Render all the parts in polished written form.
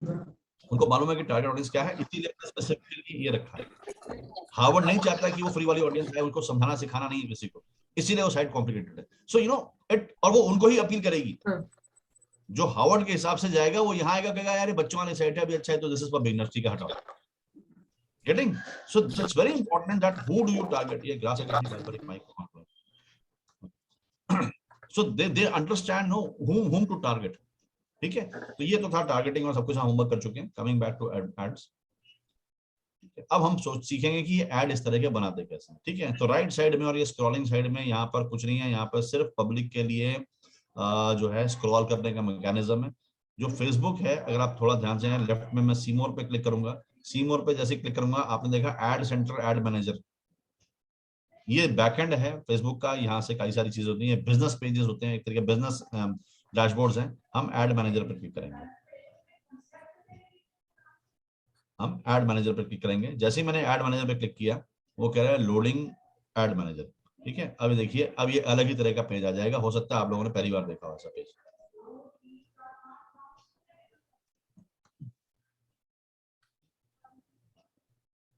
उनको मालूम है कि टारगेट ऑडियंस क्या है, इसीलिए स्पेसिफिकली ये रखा है। हार्वर्ड नहीं चाहता कि वो फ्री वाली ऑडियंस है, उनको समझाना सिखाना नहीं है किसी को, इसीलिए वो साइट कॉम्प्लिकेटेड है। सो यू नो इट, और वो उनको ही अपील करेगी। जो हार्वर्ड के हिसाब से जाएगा वो यहाँ आएगा, कहेगा यार ये बच्चों वाली साइट है, अभी अच्छा है तो दिस इज फॉर बिगिनर्स, ठीक है हटाओ। Getting? So it's very important that who do you target. ये ग्लास अगर पर एक mike so they understand know whom to target. ठीक है, तो ये तो था टारगेटिंग और सब कुछ हम होमवर्क कर चुके हैं। कमिंग बैक टू एड्स, अब हम सीखेंगे कि ये एड इस तरह के बनाते कैसे। ठीक है, तो राइट साइड में और ये स्क्रॉलिंग साइड में यहाँ पर कुछ नहीं है, यहाँ पर सिर्फ पब्लिक के लिए जो है स्क्रॉल करने का मैकेनिज्म है। जो फेसबुक है, अगर आप थोड़ा ध्यान से लेफ्ट में मैं सी मोर पे क्लिक करूंगा, सी मोर पे जैसे क्लिक करूंगा आपने देखा एड सेंटर, एड मैनेजर, ये बैकएंड है फेसबुक का। यहाँ से कई सारी चीजें होती हैं, बिजनेस पेजेस होते हैं, एक तरीके बिजनेस डैशबोर्ड्स हैं। हम ऐड मैनेजर पर क्लिक करेंगे, हम ऐड मैनेजर पर क्लिक करेंगे। जैसे ही मैंने ऐड मैनेजर पर क्लिक किया, वो कह रहा है लोडिंग ऐड मैनेजर। ठीक है, अब देखिए, अब ये अलग ही तरह का पेज आ जाएगा। हो सकता है आप लोगों ने पहली बार देखा हो ऐसा पेज।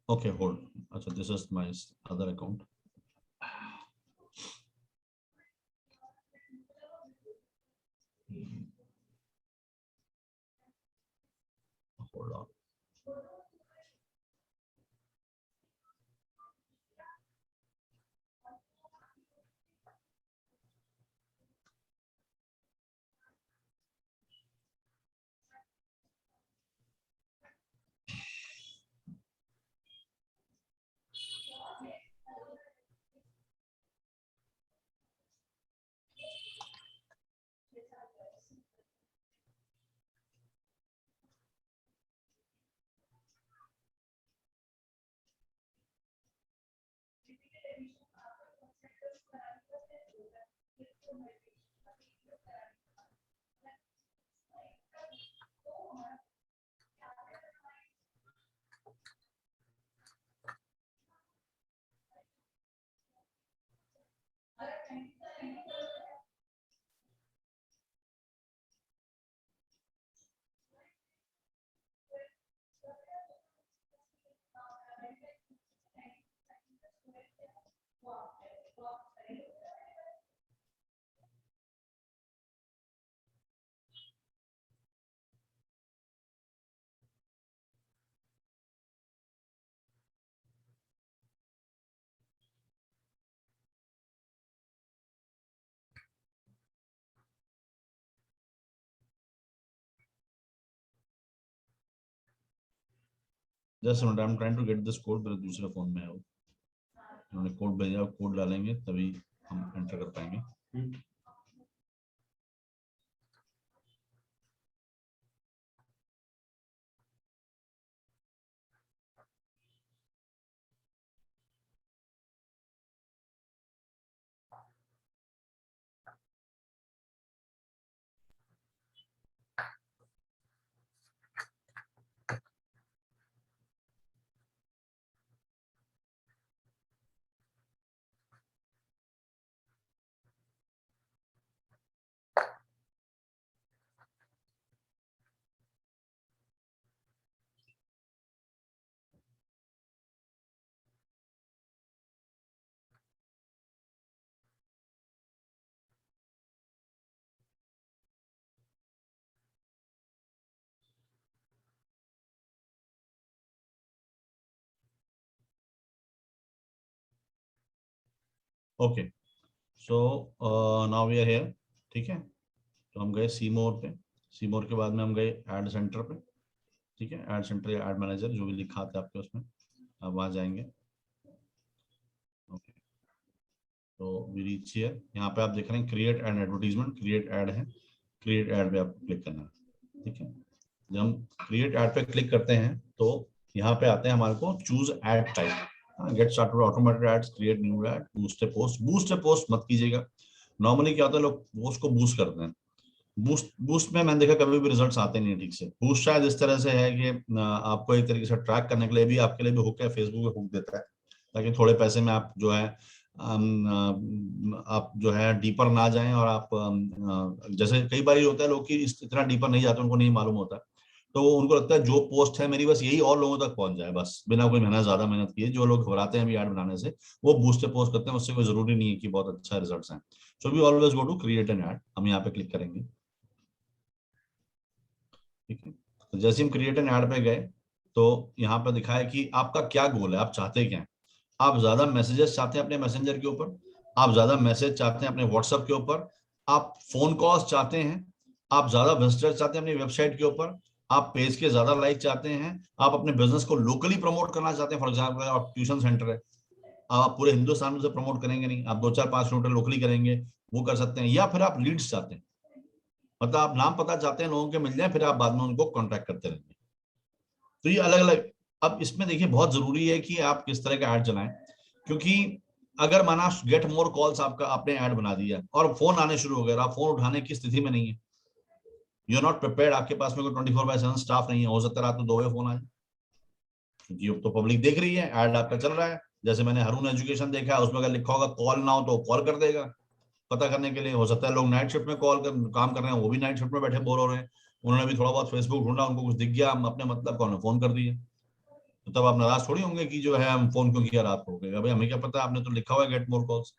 ओके होल्ड, अच्छा this is my other account. Hold on, just I am trying to get this code, मेरे दूसरे फोन में है वो, उन्होंने कोड भेजा, कोड डालेंगे तभी हम एंटर कर पाएंगे। Okay, so now we are here. ठीक है, तो हम गए सी मोर पे, सी मोर के बाद में हम गए ऐड सेंटर पे। ठीक है, ऐड सेंटर या ऐड मैनेजर जो भी लिखा था आपके उसमें, अब वहाँ जाएंगे। ओके, तो वी रीच हियर, यहाँ पे आप देख रहे हैं create add advertisement, create add है, क्रिएट ऐड पे आपको क्लिक करना है। ठीक है, जब हम क्रिएट ऐड पे क्लिक करते हैं तो यहाँ पे आते हैं हमारे को choose ad type, get started automated ads, create new ad, boost a post. Boost a post मत कीजिएगा। नॉर्मली क्या होता है, लोग पोस्ट को बूस्ट करते हैं। बूस्ट बूस्ट में मैंने देखा कभी भी रिजल्ट्स आते नहीं ठीक से। बूस्ट शायद इस तरह से है कि आपको एक तरीके से ट्रैक करने के लिए भी, आपके लिए भी हुक है, फेसबुक पे हुक देता है ताकि थोड़े पैसे में आप जो है आप जो है डीपर ना जाएं, और आप जैसे कई बार होता है लोग कि इतना डीपर नहीं जाते, उनको नहीं मालूम होता। तो उनको लगता है जो पोस्ट है मेरी बस यही और लोगों तक पहुंच जाए, बस बिना कोई ज्यादा मेहनत किए। जो लोग घबराते हैं अभी ऐड बनाने से, वो बूस्टर पोस्ट करते हैं, उससे कोई जरूरी नहीं है कि बहुत अच्छा रिजल्ट्स हैं। So we always go to create an ad, हम यहाँ पे क्लिक करेंगे। ठीक है, तो जैसे हम क्रिएट एन ऐड पे गए तो यहाँ पर दिखा है कि आपका क्या गोल है, आप चाहते क्या हैं। आप ज्यादा मैसेजेस चाहते हैं अपने मैसेंजर के ऊपर, आप ज्यादा मैसेज चाहते हैं अपने व्हाट्सएप के ऊपर, आप फोन कॉल्स चाहते हैं, आप ज्यादा विजिटर्स चाहते हैं अपनी वेबसाइट के ऊपर, आप पेज के ज्यादा लाइक चाहते हैं, आप अपने बिजनेस को लोकली प्रमोट करना चाहते हैं। फॉर एग्जाम्पल आप ट्यूशन सेंटर है, आप पूरे हिंदुस्तान में से प्रमोट करेंगे नहीं, आप 2 4 5 किलोमीटर लोकली करेंगे, वो कर सकते हैं। या फिर आप लीड्स चाहते हैं, मतलब आप नाम पता चाहते हैं लोगों के मिल जाए, फिर आप बाद में उनको कॉन्टैक्ट करते रहेंगे। तो ये अलग अलग। अब इसमें देखिए बहुत जरूरी है कि आप किस तरह का ऐड चलाएं, क्योंकि अगर माना गेट मोर कॉल्स आपका आपने ऐड बना दिया और फोन आने शुरू हो गए, आप फोन उठाने की स्थिति में नहीं है, यू आर नॉट प्रिपेयर्ड, आपके पास में कोई 24/7 स्टाफ नहीं है, हो सकता है रात को 2 बजे फोन आए, क्योंकि अब तो पब्लिक देख रही है, ऐड आपका चल रहा है। जैसे मैंने हरून एजुकेशन देखा है, उसमें अगर लिखा होगा कॉल ना हो तो कॉल कर देगा पता करने के लिए। हो सकता है लोग नाइट शिफ्ट में काम कर रहे हैं, वो भी नाइट शिफ्ट में बैठे बोर हो रहे हैं, उन्होंने भी थोड़ा बहुत फेसबुक ढूंढा, उनको कुछ दिख गया, हम अपने मतलब को उन्होंने फोन कर दिए। तो तब आप नाराज थोड़ी होंगे कि जो है हम फोन क्यों किया रात को, भाई हमें क्या पता, आपने तो लिखा हुआ है गेट मोर कॉल्स,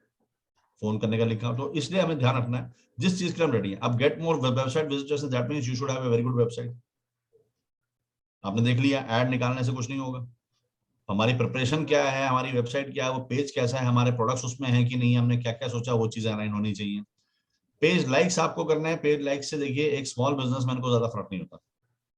फोन करने का लिखा। तो इसलिए हमें ध्यान रखना है जिस चीज के लिए हम रेडी हैं। अब get more website visitors, that means you should have a very good website. आपने देख लिया ऐड निकालने से कुछ नहीं होगा, हमारी प्रिपरेशन क्या है, हमारी वेबसाइट क्या है, वो पेज कैसा है, हमारे प्रोडक्ट्स उसमें है कि नहीं, हमने क्या क्या सोचा, वो चीजें अलाइन होनी चाहिए। पेज लाइक्स आपको करना है, पेज लाइक्स से देखिए एक स्मॉल बिजनेसमैन को ज्यादा फर्क नहीं होता।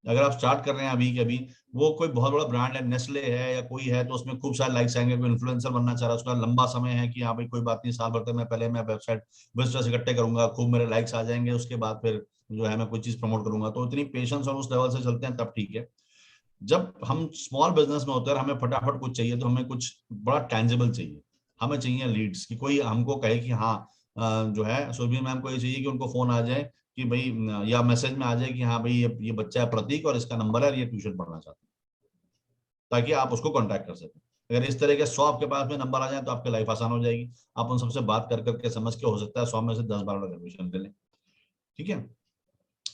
अगर आप स्टार्ट कर रहे हैं अभी के अभी, वो कोई बहुत बड़ा ब्रांड है, नेस्ले है या कोई है, तो उसमें खूब सारे लाइक्स आएंगे, कोई इन्फ्लुएंसर बनना चाह रहा है, उसका लंबा समय है कि हाँ भाई कोई बात नहीं, साल भर तक मैं पहले मैं वेबसाइट विजिटर्स इकट्ठे करूंगा, खूब मेरे लाइक्स आ जाएंगे, उसके बाद फिर जो है मैं कोई चीज प्रमोट करूंगा। तो इतनी पेशेंस और उस लेवल से चलते हैं तब ठीक है। जब हम स्मॉल बिजनेस में होते हैं, हमें फटाफट कुछ चाहिए, तो हमें कुछ बड़ा टेंजिबल चाहिए, हमें चाहिए लीड्स, कि कोई हमको कहे कि हाँ जो है सुरभि मैम को ये चाहिए कि उनको फोन आ जाए कि भाई या मैसेज में आ जाए कि हाँ भाई ये बच्चा है प्रतीक और इसका नंबर है और ये ट्यूशन पढ़ना चाहता है, ताकि आप उसको कांटेक्ट कर सकें। अगर इस तरह के 100 आपके पास में नंबर आ जाए तो आपकी लाइफ आसान हो जाएगी। आप उन सबसे बात कर करके समझ के, हो सकता है 100 में से 10 12 लोग एडमिशन ले लें। ठीक है,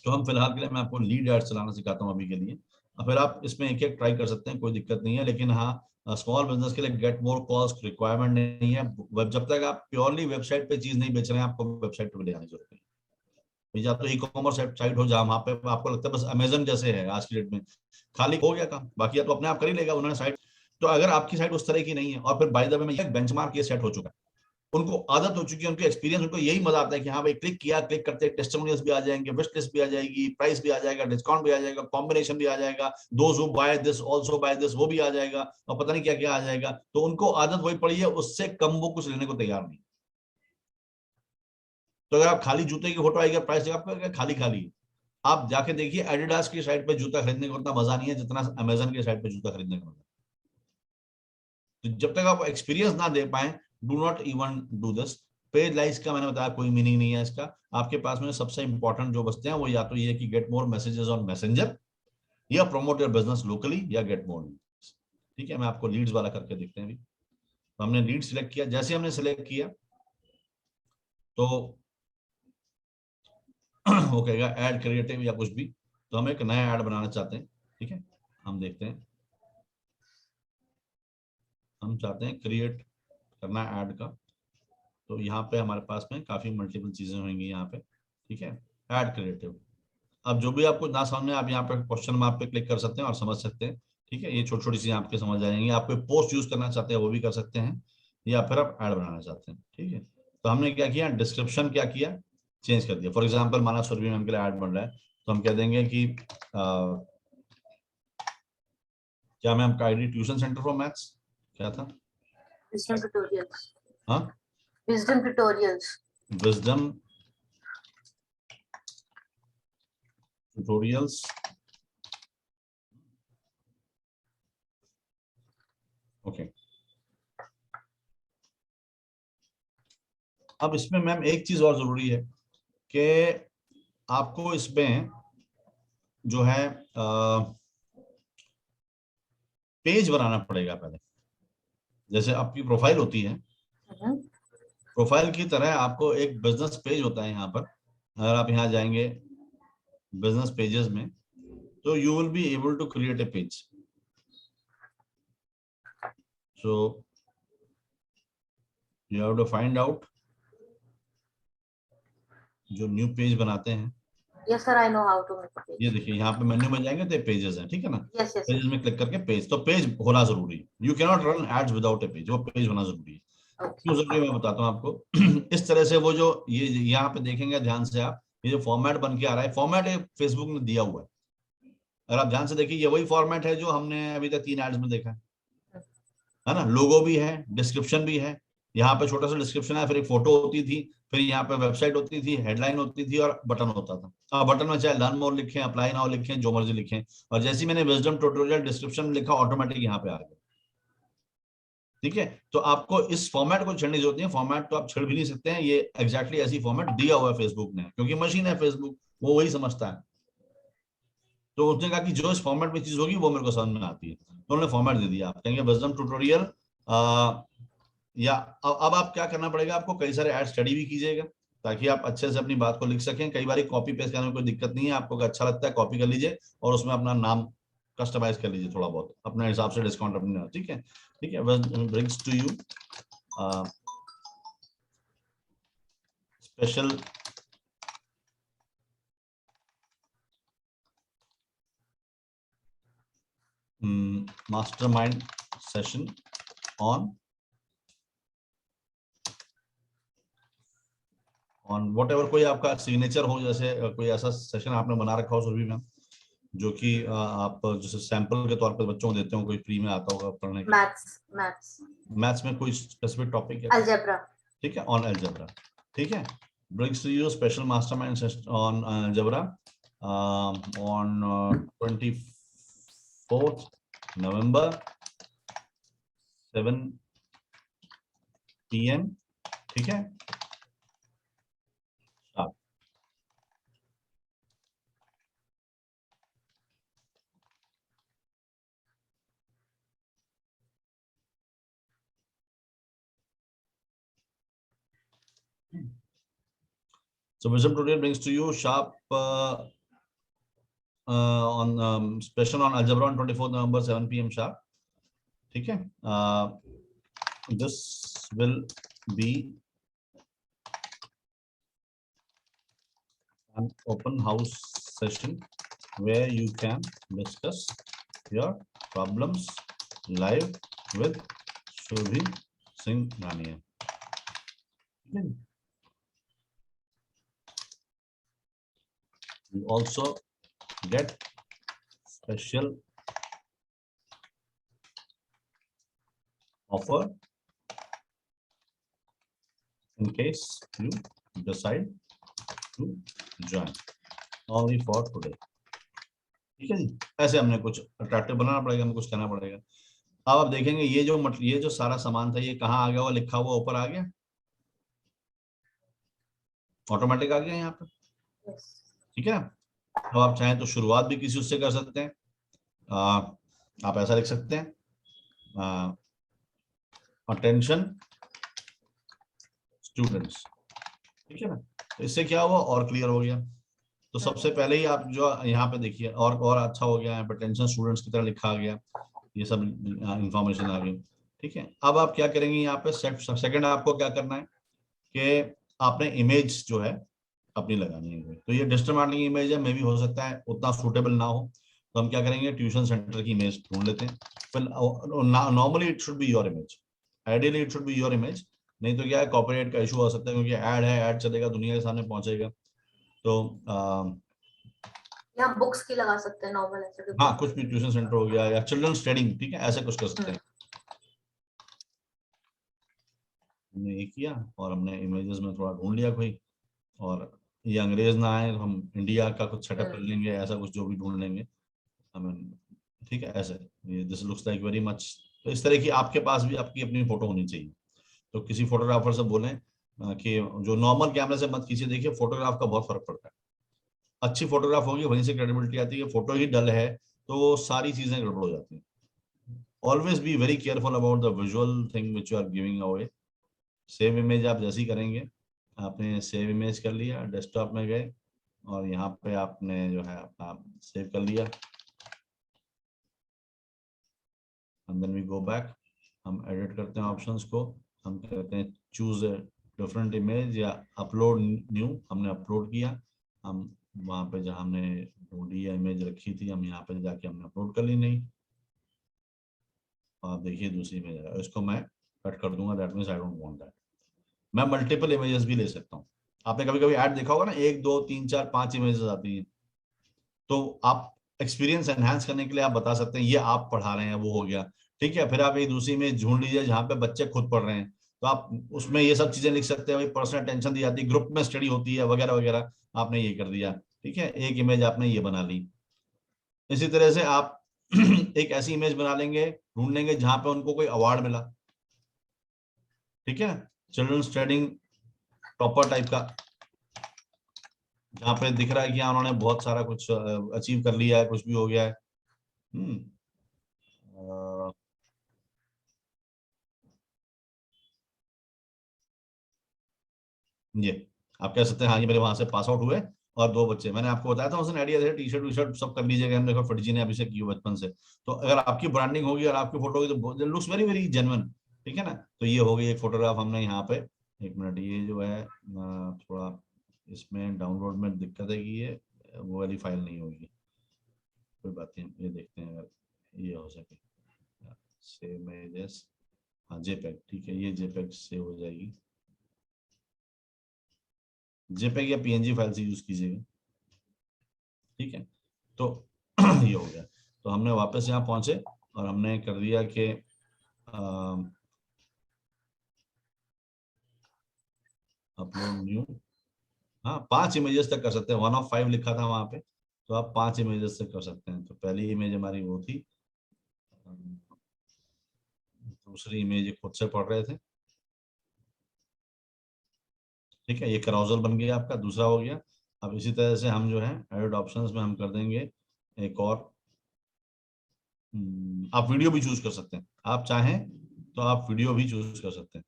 तो हम फिलहाल के लिए मैं आपको लीड एड चलाना सिखाता हूँ अभी के लिए, और फिर आप इसमें एक एक ट्राई कर सकते हैं, कोई दिक्कत नहीं है। लेकिन हाँ, स्मॉल बिजनेस के लिए गेट मोर कॉल्स रिक्वायरमेंट नहीं है। जब तक आप प्योरली वेबसाइट पे चीज नहीं बेच रहे हैं, आपको वेबसाइट पे ले जाने की जरूरत नहीं है। या तो ई कॉमर्स वेबसाइट हो जहाँ वहाँ पे आपको लगता है बस अमेजन जैसे है आज की डेट में, खाली हो गया काम, बाकी या तो अपने आप कर ही लेगा उन्होंने साइट। तो अगर आपकी साइट उस तरह की नहीं है, और फिर बाय द वे में एक बेंचमार्क ये सेट हो चुका है, उनको आदत हो चुकी है, उनको एक्सपीरियंस, उनको यही मजा आता है कि हाँ भाई क्लिक किया, क्लिक करते टेस्टिमोनियल्स भी आ जाएंगे, विश लिस्ट भी आ जाएगी, प्राइस भी आ जाएगा, डिस्काउंट भी आ जाएगा, कॉम्बिनेशन भी आ जाएगा, those who buy this also buy this, वो भी आ जाएगा, और पता नहीं क्या क्या आ जाएगा। तो उनको आदत वही पड़ी है, उससे कम वो कुछ लेने को तैयार नहीं। तो अगर आप खाली जूते की फोटो आएगी, प्राइस आपका खाली खाली है। आप जाके देखिए एडिडास की साइट पे जूता खरीदने का उतना मजा नहीं है जितना अमेजन की साइट पे जूता खरीदने का मजा। तो जब तक आप एक्सपीरियंस ना दे पाए, do not even do this. Paid likes का मैंने बताया कोई मीनिंग नहीं है इसका। आपके पास में सबसे इंपॉर्टेंट जो बचते हैं वो या तो ये कि get more messages on messenger, या प्रमोट योर बिजनेस लोकली, या गेट मोर लीड्स। ठीक है, मैं आपको लीड्स वाला करके देखते हैं अभी। तो हमने लीड सिलेक्ट किया, जैसे हमने सिलेक्ट किया तो वो कहेगा ऐड क्रिएटिव या कुछ भी। तो हम एक नया ऐड बनाना चाहते हैं। ठीक है, हम देखते हैं, हम चाहते हैं क्रिएट करना ऐड का। तो यहाँ पे हमारे पास में काफी मल्टीपल चीजें होंगी यहाँ पे। ठीक है, ऐड क्रिएटिव। अब जो भी आपको ना समझ में, आप यहाँ पे क्वेश्चन मार्क पे क्लिक कर सकते हैं और समझ सकते हैं। ठीक है, ये छोटी छोटी चीजें आपके समझ आ जाएंगी। आप कोई पोस्ट यूज करना चाहते हैं वो भी कर सकते हैं, या फिर आप ऐड बनाना चाहते हैं। ठीक है, तो हमने क्या किया, डिस्क्रिप्शन क्या किया, चेंज कर दिया। फॉर एग्जाम्पल माना सुरभि मैम के लिए ऐड बन रहा है, तो हम कह देंगे कि क्या मैम का ID tuition centre for maths क्या था, Wisdom tutorials. हाँ, Wisdom tutorials. Wisdom tutorials. Okay, अब इसमें मैम एक चीज और जरूरी है कि आपको इसमें जो है पेज बनाना पड़ेगा पहले। जैसे आपकी प्रोफाइल होती है, प्रोफाइल की तरह आपको एक बिजनेस पेज होता है यहाँ पर। अगर आप यहाँ जाएंगे बिजनेस पेजेस में, So you will be able to create a page. So you have to find out जो न्यू पेज बनाते हैं। Yes, sir. I know how to make a page. ये देखिए यहाँ पे मेन्यू में जाएंगे तो पेजेस हैं, ठीक है ना। Yes, yes. पेजेस में क्लिक करके पेज, तो पेज होना जरूरी है। You can not run ads without a page, वो पेज होना जरूरी है। Okay. क्यों जरूरी है मैं बताता हूँ आपको। इस तरह से वो जो ये यहाँ पे देखेंगे ध्यान से आप, ये जो फॉर्मेट बन के आ रहा है, फॉर्मेट फेसबुक ने दिया हुआ है। अगर आप ध्यान से देखिए, ये वही फॉर्मेट है जो हमने अभी तक 3 एड्स में देखा है ना। लोगो भी है, डिस्क्रिप्शन भी है, यहाँ पे छोटा सा डिस्क्रिप्शन है, फिर एक फोटो होती थी, फिर यहाँ पे वेबसाइट होती थी, हेडलाइन होती थी और बटन होता था। बटन में चाहे लर्न मोर लिखें, अप्लाई नाउ लिखें, जो मर्जी लिखें, और जैसे मैंने विजडम ट्यूटोरियल डिस्क्रिप्शन लिखा, ऑटोमेटिक यहाँ पे आ गया। ठीक है, तो आपको इस फॉर्मेट को छेड़ने की जरूरत नहीं है। फॉर्मेट तो आप छेड़ भी नहीं सकते हैं, ये एग्जैक्टली ऐसी फॉर्मेट दिया हुआ है फेसबुक ने, क्योंकि मशीन है फेसबुक, वो वही समझता है। तो उसने कहा कि जो इस फॉर्मेट में चीज होगी वो मेरे को समझ में आती है, तो उन्होंने फॉर्मेट दे दिया। आप कहेंगे विजडम ट्यूटोरियल, या अब आप क्या करना पड़ेगा, आपको कई सारे ऐड स्टडी भी कीजिएगा ताकि आप अच्छे से अपनी बात को लिख सकें। कई बार कॉपी पेस्ट करने में कोई दिक्कत नहीं है, आपको अच्छा लगता है कॉपी कर लीजिए और उसमें अपना नाम कस्टमाइज कर लीजिए थोड़ा बहुत अपने हिसाब से, डिस्काउंट अपने, ठीक है। ठीक है, brings to you special mastermind session on whatever, कोई आपका सिग्नेचर हो, जैसे कोई ऐसा सेशन आपने बना रखा हो सुरभि मैम, जो कि आप जैसे सैंपल के तौर पर बच्चों को देते हो, कोई फ्री में आता होगा पढ़ने के। मैथ्स में कोई स्पेसिफिक टॉपिक है? अलजेब्रा। ठीक है, ऑन अलजेब्रा। ठीक है, brings to you special mastermind session on algebra on 24th November 7 PM। ठीक है, so wisdom tutorial brings to you sharp on special on algebra on 24th November 7 PM sharp। ठीक है, this will be an open house session where you can discuss your problems live with Shubhi Singh Rania। You also get special offer in case you decide to join only for today। ठीक है जी, ऐसे हमने कुछ attractive बनाना पड़ेगा, हमें कुछ करना पड़ेगा। अब आप देखेंगे ये जो सारा सामान था, ये कहाँ आ गया, वो लिखा हुआ ऊपर आ गया, ऑटोमेटिक आ गया यहाँ पे। ठीक है, तो आप चाहें तो शुरुआत भी किसी उससे कर सकते हैं। आप ऐसा लिख सकते हैं, अटेंशन स्टूडेंट्स। ठीक है ना, तो इससे क्या हुआ, और क्लियर हो गया। तो सबसे पहले ही आप जो यहाँ पे देखिए, और अच्छा हो गया, अटेंशन स्टूडेंट्स की तरह लिखा गया, ये सब इंफॉर्मेशन आ गई। ठीक है, अब आप क्या करेंगे, यहाँ पे सेकंड आपको क्या करना है कि आपने इमेज जो है अपनी लगानी है। तो ये डिजिटल मार्केटिंग इमेज है, मे भी हो सकता है उतना सूटेबल ना हो, तो हम क्या करेंगे, ट्यूशन सेंटर की इमेज ढूंढ लेते हैं। फिर normally it should be your image, ideally it should be your image, नहीं तो क्या है, कॉपीराइट का इशू हो सकता है, क्योंकि ऐड है, ऐड चलेगा, दुनिया के सामने पहुंचेगा। तो यहाँ बुक्स की लगा सकते हैं नॉर्मल ऐसे। हाँ, कुछ भी, ट्यूशन सेंटर हो गया या चिल्ड्रन स्टडिंग, ठीक है, ऐसे कुछ कर सकते हैं। हमने ये किया और हमने इमेजेस में थोड़ा ढूंढ लिया कोई, और ये अंग्रेज ना आए तो हम इंडिया का कुछ सेटअप कर लेंगे, ऐसा कुछ जो भी ढूंढ लेंगे हमें। ठीक है, ऐसे ये this looks like very much. तो इस तरह की आपके पास भी आपकी अपनी फोटो होनी चाहिए। तो किसी फोटोग्राफर से बोलें कि जो नॉर्मल कैमरे से मत खींचिए, देखिए फोटोग्राफ का बहुत फर्क पड़ता है। अच्छी फोटोग्राफ होगी, वहीं से क्रेडिबिलिटी आती है। फोटो ही डल है तो सारी चीजें गड़बड़ हो जाती हैं। Always be very careful about the visual thing which you are giving away. Save image आप जैसी करेंगे, आपने सेव इमेज कर लिया, डेस्कटॉप में गए और यहाँ पे आपने जो है अपना सेव कर लिया। And then we go back, हम एडिट करते हैं ऑप्शंस को, हम कहते हैं चूज डिफरेंट इमेज या अपलोड न्यू, हमने अपलोड किया, हम वहाँ पे जहाँ हमने ढूंढी या इमेज रखी थी हम यहाँ पे जाके हमने अपलोड कर ली। नहीं, आप देखिए दूसरी इमेज है, इसको मैं कट कर दूंगा, that means I don't want that. मैं मल्टीपल इमेजेस भी ले सकता हूँ। आपने कभी कभी ऐड देखा होगा ना, 1 2 3 4 5 इमेजेस आती हैं, तो आप एक्सपीरियंस एनहांस करने के लिए आप बता सकते हैं ये आप पढ़ा रहे हैं वो हो गया, ठीक है। फिर आप एक दूसरी इमेज ढूंढ लीजिए जहाँ पे बच्चे खुद पढ़ रहे हैं, तो आप उसमें ये सब चीजें लिख सकते हैं, भाई पर्सनल अटेंशन दी जाती है, ग्रुप में स्टडी होती है वगैरह वगैरह, आपने ये कर दिया, ठीक है। एक इमेज आपने ये बना ली। इसी तरह से आप एक ऐसी इमेज बना लेंगे, ढूंढ लेंगे जहां पे उनको कोई अवार्ड मिला, ठीक है, चिल्ड्रन स्टडिंग टॉपर टाइप का, जहाँ पे दिख रहा है कि हाँ उन्होंने बहुत सारा कुछ अचीव कर लिया है, कुछ भी हो गया है। अ, ये आप कह सकते हैं हाँ ये मेरे वहां से पास आउट हुए और 2 बच्चे, मैंने आपको बताया था उस दिन आइडिया थे, टी शर्ट वी शर्ट सब कर लीजिएगा, देखो फटजी ने अभी से की हो बचपन से। तो अगर आपकी ब्रांडिंग होगी और आपकी फोटो होगी तो लुक्स वेरी वेरी जेन्युइन, ठीक है ना। तो ये हो गई एक फोटोग्राफ हमने यहाँ पे। एक मिनट, ये जो है थोड़ा इसमें डाउनलोड में दिक्कत है कि ये वो वाली फाइल नहीं होगी, कोई बात नहीं, ये देखते हैं अगर ये हो सके। सेव इमेजेस, हाँ जेपेग, ठीक है, ये जेपेग सेव हो जाएगी, जेपेग या पीएनजी फाइल से यूज कीजिएगा, ठीक है। तो ये हो गया, तो हमने वापस यहाँ पहुंचे और हमने कर दिया कि अपलोड न्यू, हाँ 5 इमेजेस तक कर सकते हैं, 1 of 5 लिखा था वहां पे, तो आप 5 इमेजेस तक कर सकते हैं। तो पहली इमेज हमारी वो थी, दूसरी इमेज खुद से पढ़ रहे थे, ठीक है, ये कैरोसल बन गया आपका, दूसरा हो गया। अब इसी तरह से हम जो है एडिट ऑप्शंस में हम कर देंगे एक और, आप वीडियो भी चूज कर सकते हैं, आप चाहें तो आप वीडियो भी चूज कर सकते हैं।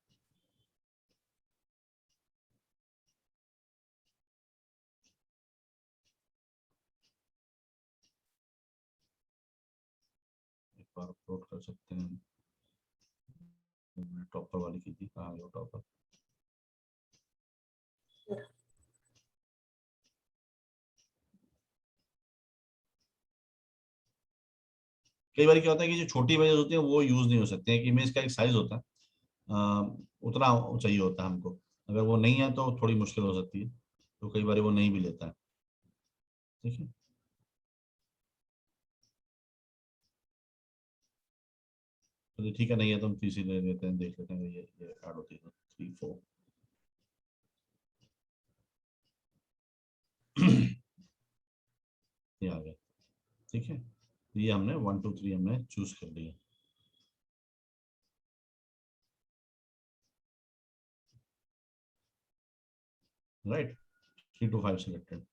एक बार अपलोड कर सकते हैं, टॉपर वाली की थी, कहाँ गया टॉपर। कई बार क्या होता है कि जो छोटी इमेज होती है वो यूज नहीं हो सकती है, कि इमेज का एक साइज होता है, उतना चाहिए होता है हमको, अगर वो नहीं है तो थोड़ी मुश्किल हो सकती है, तो कई बार वो नहीं भी लेता है, ठीक है। तो ठीक है, नहीं है तो हम तीसरी ले लेते हैं, देख लेते हैं ये ऐड होती है 3 4 ये आ गया, ठीक है। तो ये हमने 1 2 3 हमने चूज कर लिया, राइट, 3 to 5 सिलेक्टेड,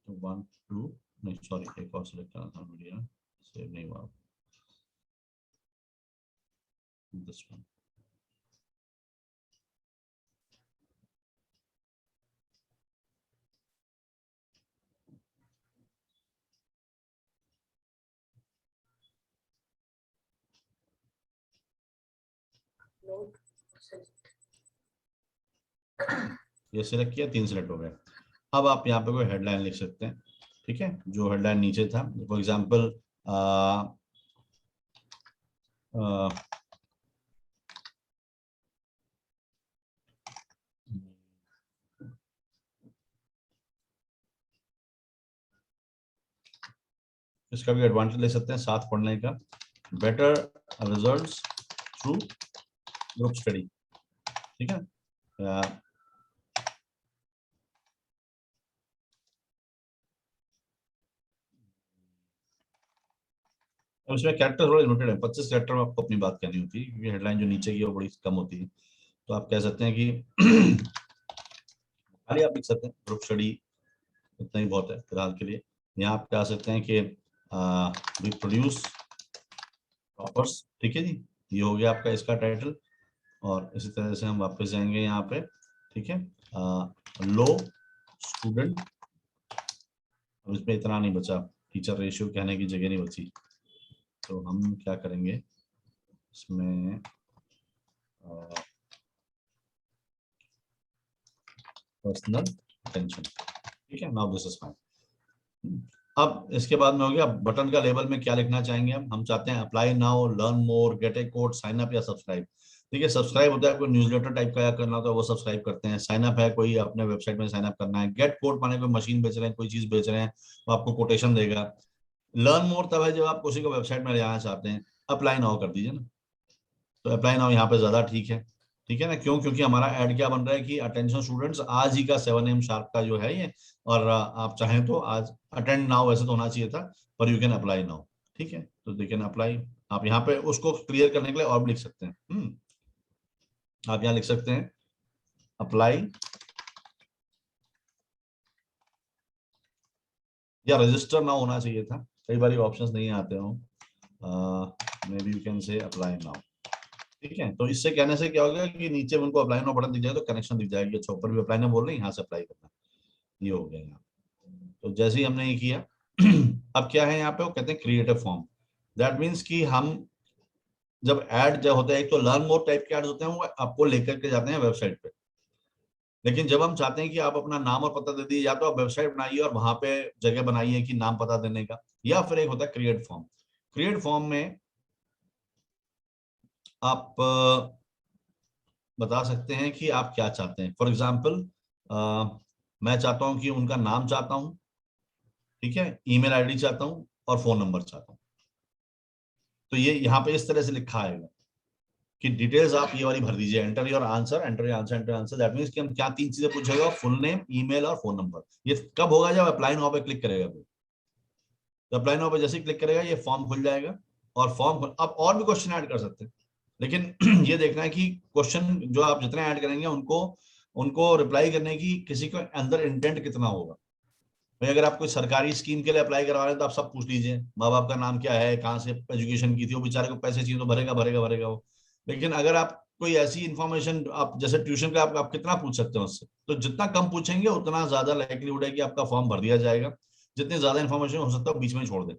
तो 1 2, नहीं सॉरी एक और सिलेक्ट करना था, मीडिया सेव नहीं हुआ, दिस वन। ये सिलेक्ट किया, 3 सिलेक्ट हो गए। अब आप यहाँ पे कोई हेडलाइन लिख सकते हैं, ठीक है, जो हेडलाइन नीचे था, फॉर एग्जाम्पल इसका भी एडवांटेज ले सकते हैं साथ पढ़ने का, better results through group study, ठीक है। अब इसमें कैरेक्टर थोड़ा लिमिटेड है, 25 कैरेक्टर में आपको अपनी बात करनी होती है, क्योंकि हेडलाइन जो नीचे की है वो बड़ी कम होती है। तो आप कह सकते हैं कि खाली आप लिख सकते हैं ग्रुप स्टडी, इतना ही बहुत है फिलहाल के लिए। यहाँ आप कह सकते हैं कि वी प्रोड्यूस टॉपर्स, ठीक है जी, ये हो गया आपका इसका टाइटल। और इसी तरह से हम वापस जाएंगे यहाँ पे, ठीक है, लो स्टूडेंट, अब इसमें इतना नहीं बचा, टीचर रेशियो कहने की जगह नहीं बची, तो हम क्या करेंगे इसमें पर्सनल अटेंशन, ठीक है। Now this is fine. अब इसके बाद में हो गया बटन का लेबल में क्या लिखना चाहेंगे हम चाहते हैं apply now, learn more, get a code, sign up या सब्सक्राइब। ठीक है, सब्सक्राइब होता है कोई न्यूज़लेटर टाइप का करना होता है वो सब्सक्राइब करते हैं, साइन अप है कोई अपने वेबसाइट में साइन अप करना है, गेट कोड माने कोई मशीन बेच रहे हैं, कोई चीज बेच रहे हैं वो आपको कोटेशन देगा, लर्न मोर तब है जब आप किसी को वेबसाइट में ले जाना चाहते हैं, अप्लाई नाउ कर दीजिए ना, तो अप्लाई नाउ यहाँ पे ज्यादा ठीक है ना, क्यों? क्योंकि हमारा ऐड क्या बन रहा है कि अटेंशन स्टूडेंट्स आज ही का 7 AM शार्प का जो है ये, और आप चाहें तो आज अटेंड नाउ वैसे तो होना चाहिए था, पर यू कैन अप्लाई नाउ, ठीक है, तो दे कैन अप्लाई। आप यहाँ पे उसको क्लियर करने के लिए और भी लिख सकते हैं, आप यहाँ लिख सकते हैं अप्लाई या रजिस्टर नाउ होना चाहिए था, कई बार ऑप्शंस नहीं आते हो, may be you can say apply now, ठीक है। तो इससे कहने से क्या होगा कि नीचे उनको अप्लाई नाउ बटन दिख जाएगा तो कनेक्शन दिख जाएगी, अच्छा ऊपर भी अप्लाई नाउ बोल रहे हैं, यहाँ से अप्लाई करना, ये हो गया यहाँ। तो जैसे ही हमने ये किया अब क्या है यहाँ पे, वो कहते हैं क्रिएटिव फॉर्म, दैट मीन्स कि हम जब ऐड जब होता है, एक तो लर्न मोर टाइप के ऐड होते हैं वो आपको लेकर के जाते हैं वेबसाइट पे, लेकिन जब हम चाहते हैं कि आप अपना नाम और पता दे दीजिए, या तो आप वेबसाइट बनाइए और वहां पे जगह बनाइए कि नाम पता देने का, या फिर एक होता है क्रिएट फॉर्म। क्रिएट फॉर्म में आप बता सकते हैं कि आप क्या चाहते हैं, फॉर एग्जाम्पल मैं चाहता हूं कि उनका नाम चाहता हूं, ठीक है, ईमेल आईडी चाहता हूं और फोन नंबर चाहता हूं, तो ये यहाँ पे इस तरह से लिखा आएगा कि डिटेल्स आप ये वाली भर दीजिए, enter your answer, enter your answer, enter answer, that means कि हम क्या तीन चीजें पूछेगा, फुल नेम, ईमेल और फोन नंबर। ये कब होगा? जब अप्लाई नाउ पे क्लिक करेगा, तो अप्लाई नाउ पे जैसे ही क्लिक करेगा ये फॉर्म खुल जाएगा, और फॉर्म आप और भी क्वेश्चन ऐड कर सकते हैं, लेकिन ये देखना है कि क्वेश्चन जो आप जितने ऐड करेंगे उनको उनको रिप्लाई करने की किसी के अंदर इंटेंट कितना होगा। भाई अगर आप कोई सरकारी स्कीम के लिए अप्लाई करवा रहे हैं तो आप सब पूछ लीजिए, माँ बाप का नाम क्या है, कहाँ से एजुकेशन की थी, वो बेचारे को पैसे चाहिए तो भरेगा भरेगा भरेगा वो। लेकिन अगर आप कोई ऐसी इन्फॉर्मेशन आप जैसे ट्यूशन का आप कितना पूछ सकते हो उससे, तो जितना कम पूछेंगे उतना ज्यादा लाइकलीहुड है कि आपका फॉर्म भर दिया जाएगा, जितनी ज्यादा इन्फॉर्मेशन हो सकता है बीच में छोड़ दें।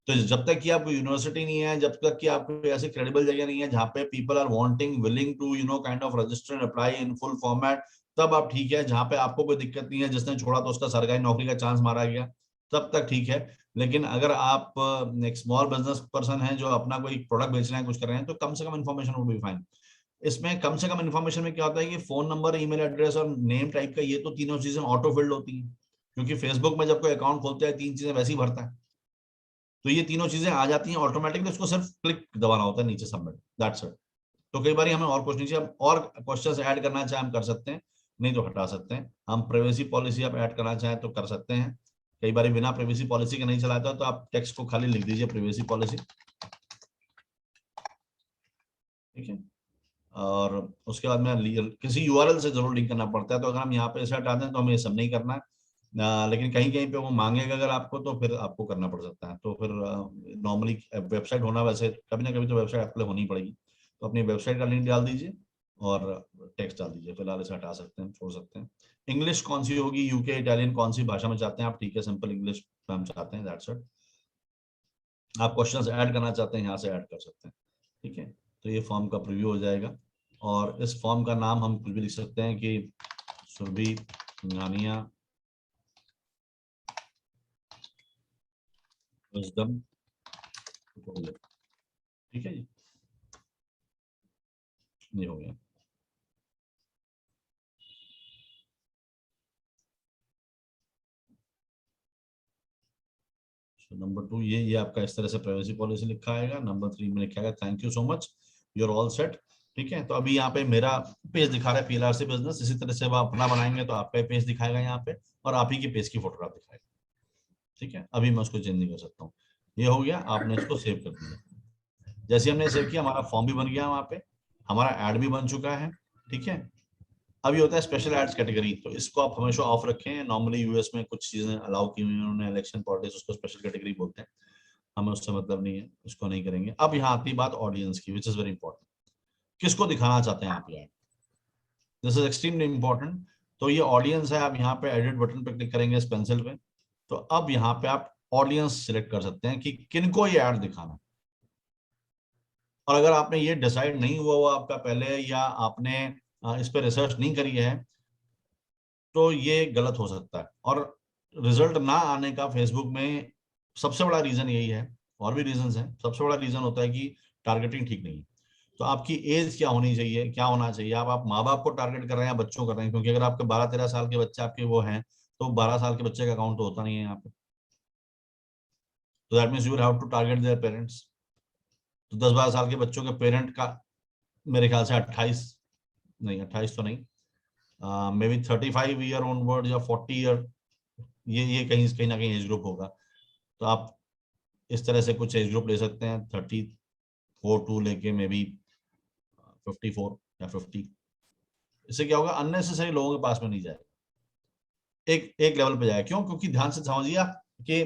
तो जब तक कि आपको यूनिवर्सिटी नहीं है, जब तक कि आपको ऐसी क्रेडिबल जगह नहीं है जहाँ पे people are wanting willing to kind of register and apply in full format, तब आप ठीक है, जहाँ पे आपको कोई दिक्कत नहीं है, जिसने छोड़ा तो उसका सरकारी नौकरी का चांस मारा गया, तब तक ठीक है। लेकिन अगर आप एक स्मॉल बिजनेस पर्सन है जो अपना कोई प्रोडक्ट बेच रहे हैं, कुछ कर रहे हैं, तो कम से कम इन्फॉर्मेशन वुड बी फाइन। इसमें कम से कम इन्फॉर्मेशन में क्या होता है कि फोन नंबर, ईमेल एड्रेस और नेम टाइप का, ये तो तीनों चीजें ऑटो फिल्ड होती हैं, क्योंकि फेसबुक में जब कोई अकाउंट खोलते हैं तीन चीजें वैसे ही भरता है, तो ये तीनों चीजें आ जाती हैं ऑटोमेटिकली, उसको सिर्फ क्लिक दबाना होता है नीचे सबमिट, दैट्स इट। तो कई बार हमें और कुछ नीचे हम और क्वेश्चंस ऐड करना चाहें हम कर सकते हैं, नहीं तो हटा सकते हैं। हम प्राइवेसी पॉलिसी आप ऐड करना चाहें तो कर सकते हैं, कई बार बिना प्राइवेसी पॉलिसी के नहीं चलाता, तो आप टेक्स्ट को खाली लिख दीजिए प्राइवेसी पॉलिसी, ठीक है। और उसके बाद में किसी यूआरएल से जरूर लिंक करना पड़ता है, तो अगर हम यहाँ पे ऐसा हटा दें तो हमें ये सब नहीं करना है, लेकिन कहीं कहीं पे वो मांगेगा अगर आपको, तो फिर आपको करना पड़ सकता है। तो फिर नॉर्मली वेबसाइट होना, वैसे कभी ना कभी तो वेबसाइट आपके लिए होनी पड़ेगी, तो अपनी वेबसाइट का लिंक डाल दीजिए और टेक्स्ट डाल दीजिए, फिलहाल इसे हटा सकते हैं, छोड़ सकते हैं। इंग्लिश कौन सी होगी, यूके इटालियन कौन सी भाषा में चाहते हैं आप, ठीक है, सिंपल इंग्लिश हम चाहते हैं, दैट्स इट। आप क्वेश्चंस ऐड करना चाहते हैं यहाँ से ऐड कर सकते हैं, ठीक है। तो ये फॉर्म का प्रीव्यू हो जाएगा, और इस फॉर्म का नाम हम कुछ भी लिख सकते हैं कि सुरभि सिंघानिया विजडम, ठीक है जी, ये हो गया। नंबर 2 ये आपका इस तरह से प्राइवेसी पॉलिसी लिखा आएगा। नंबर 3 में लिखा है thank you so much, you are all set, ठीक है। तो अभी यहाँ पे मेरा पेज दिखा रहा है पीएलआरसी बिजनेस, इसी तरह से आप अपना बनाएंगे तो आपका पेज दिखाएगा यहाँ पे, और आप ही के पेज की फोटोग्राफ दिखाएगा, ठीक है। अभी मैं उसको चेंज नहीं कर सकता हूँ, ये हो गया, आपने इसको सेव कर दिया। जैसे हमने सेव किया हमारा फॉर्म भी बन गया, वहां पे हमारा एड भी बन चुका है, ठीक है। अभी होता है स्पेशल एड्स कैटेगरी, तो इसको आप हमेशा ऑफ रखें, नॉर्मली यूएस में कुछ चीजें अलाउ की हुई हैं उन्होंने, इलेक्शन पॉलिटिक्स, उसको स्पेशल कैटेगरी बोलते हैं, हमें उससे मतलब नहीं है, उसको नहीं करेंगे। अब यहाँ आती बात ऑडियंस की, विच इज वेरी इंपॉर्टेंट, किसको दिखाना चाहते हैं आप यार, दिस इज एक्सट्रीमली इंपॉर्टेंट। तो ये ऑडियंस है, आप यहाँ पे एडिट बटन पे क्लिक करेंगे इस पेंसिल पे, तो अब यहाँ पे आप ऑडियंस सिलेक्ट कर सकते हैं कि किनको ये ऐड दिखाना है। और अगर आपने ये डिसाइड नहीं हुआ हुआ आपका पहले, या आपने इस पे रिसर्च नहीं करी है, तो ये गलत हो सकता है। और रिजल्ट ना आने का फेसबुक में सबसे बड़ा रीजन यही है, और भी रीजन है, सबसे बड़ा रीजन होता है कि टारगेटिंग ठीक नहीं है। तो आपकी एज क्या होनी चाहिए, क्या होना चाहिए, आप माँ बाप को टारगेट कर रहे हैं या बच्चों कर रहे हैं? क्योंकि अगर आपके 12-13 साल के बच्चे आपके वो हैं, तो 12 साल के बच्चे का अकाउंट तो होता नहीं है यहाँ पे। तो that means you will have to target their parents. तो 10-12 साल के बच्चों के पेरेंट का मेरे ख्याल से 28, नहीं 28 तो नहीं, मे बी 35 ईयर ऑनवर्ड या 40 ईयर, ये कहीं कहीं ना कहीं एज ग्रुप होगा। तो आप इस तरह से कुछ एज ग्रुप ले सकते हैं, 34 टू लेके मे बी 54 या 50। इससे क्या होगा, अननेसेसरी लोगों के पास में नहीं जाएगा, एक एक लेवल पे जाएगा। क्यों? क्योंकि ध्यान से समझिए आप कि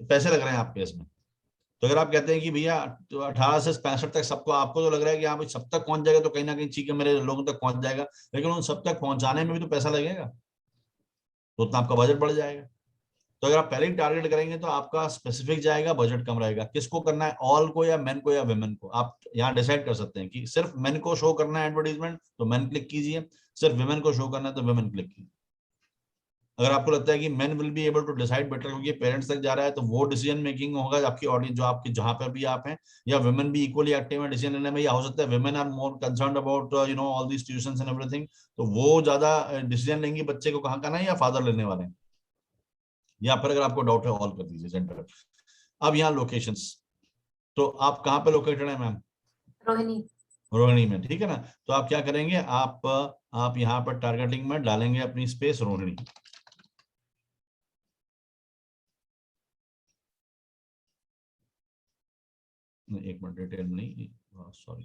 पैसे लग रहे हैं आपके इसमें। तो अगर आप कहते हैं कि भैया 18 से 65 तक सबको, आपको तो लग रहा है कि हाँ भाई सब तक पहुंच जाएगा, तो कहीं ना कहीं ठीक है मेरे लोगों तक पहुंच जाएगा, लेकिन उन सब तक पहुंचाने में भी तो पैसा लगेगा, तो उतना आपका बजट बढ़ जाएगा। तो अगर आप पहले ही टारगेट करेंगे तो आपका स्पेसिफिक जाएगा, बजट कम रहेगा। किसको करना है, ऑल को या मेन को या वुमेन को? आप यहाँ डिसाइड कर सकते हैं कि सिर्फ मेन को शो करना है एडवर्टीजमेंट, तो मेन क्लिक कीजिए, सिर्फ वुमेन को शो करना है तो वुमेन क्लिक कीजिए। अगर आपको लगता है कि men will be able to decide better क्योंकि पेरेंट्स तक जा रहा है, तो वो डिसीजन मेकिंग होगा आपकी ऑडियंस जो आपकी जहां पे भी आप हैं, या वुमेन भी इक्वली एक्टिव है डिसीजन लेने में, या हो सकता है women are more concerned about all these tuitions and everything, तो वो ज्यादा डिसीजन लेंगी बच्चे को कहाँ करना है, या फादर लेने वाले हैं। या फिर अगर आपको डाउट है ऑल कर दीजिए सेंटर। अब यहाँ लोकेशंस, तो आप कहाँ पे लोकेटेड है मैम? रोहिणी। रोहिणी में, ठीक है ना। तो आप क्या करेंगे, आप यहाँ पर टारगेटिंग में डालेंगे अपनी स्पेस रोहिणी। एक मिनट, डिटेल में नहीं, सॉरी,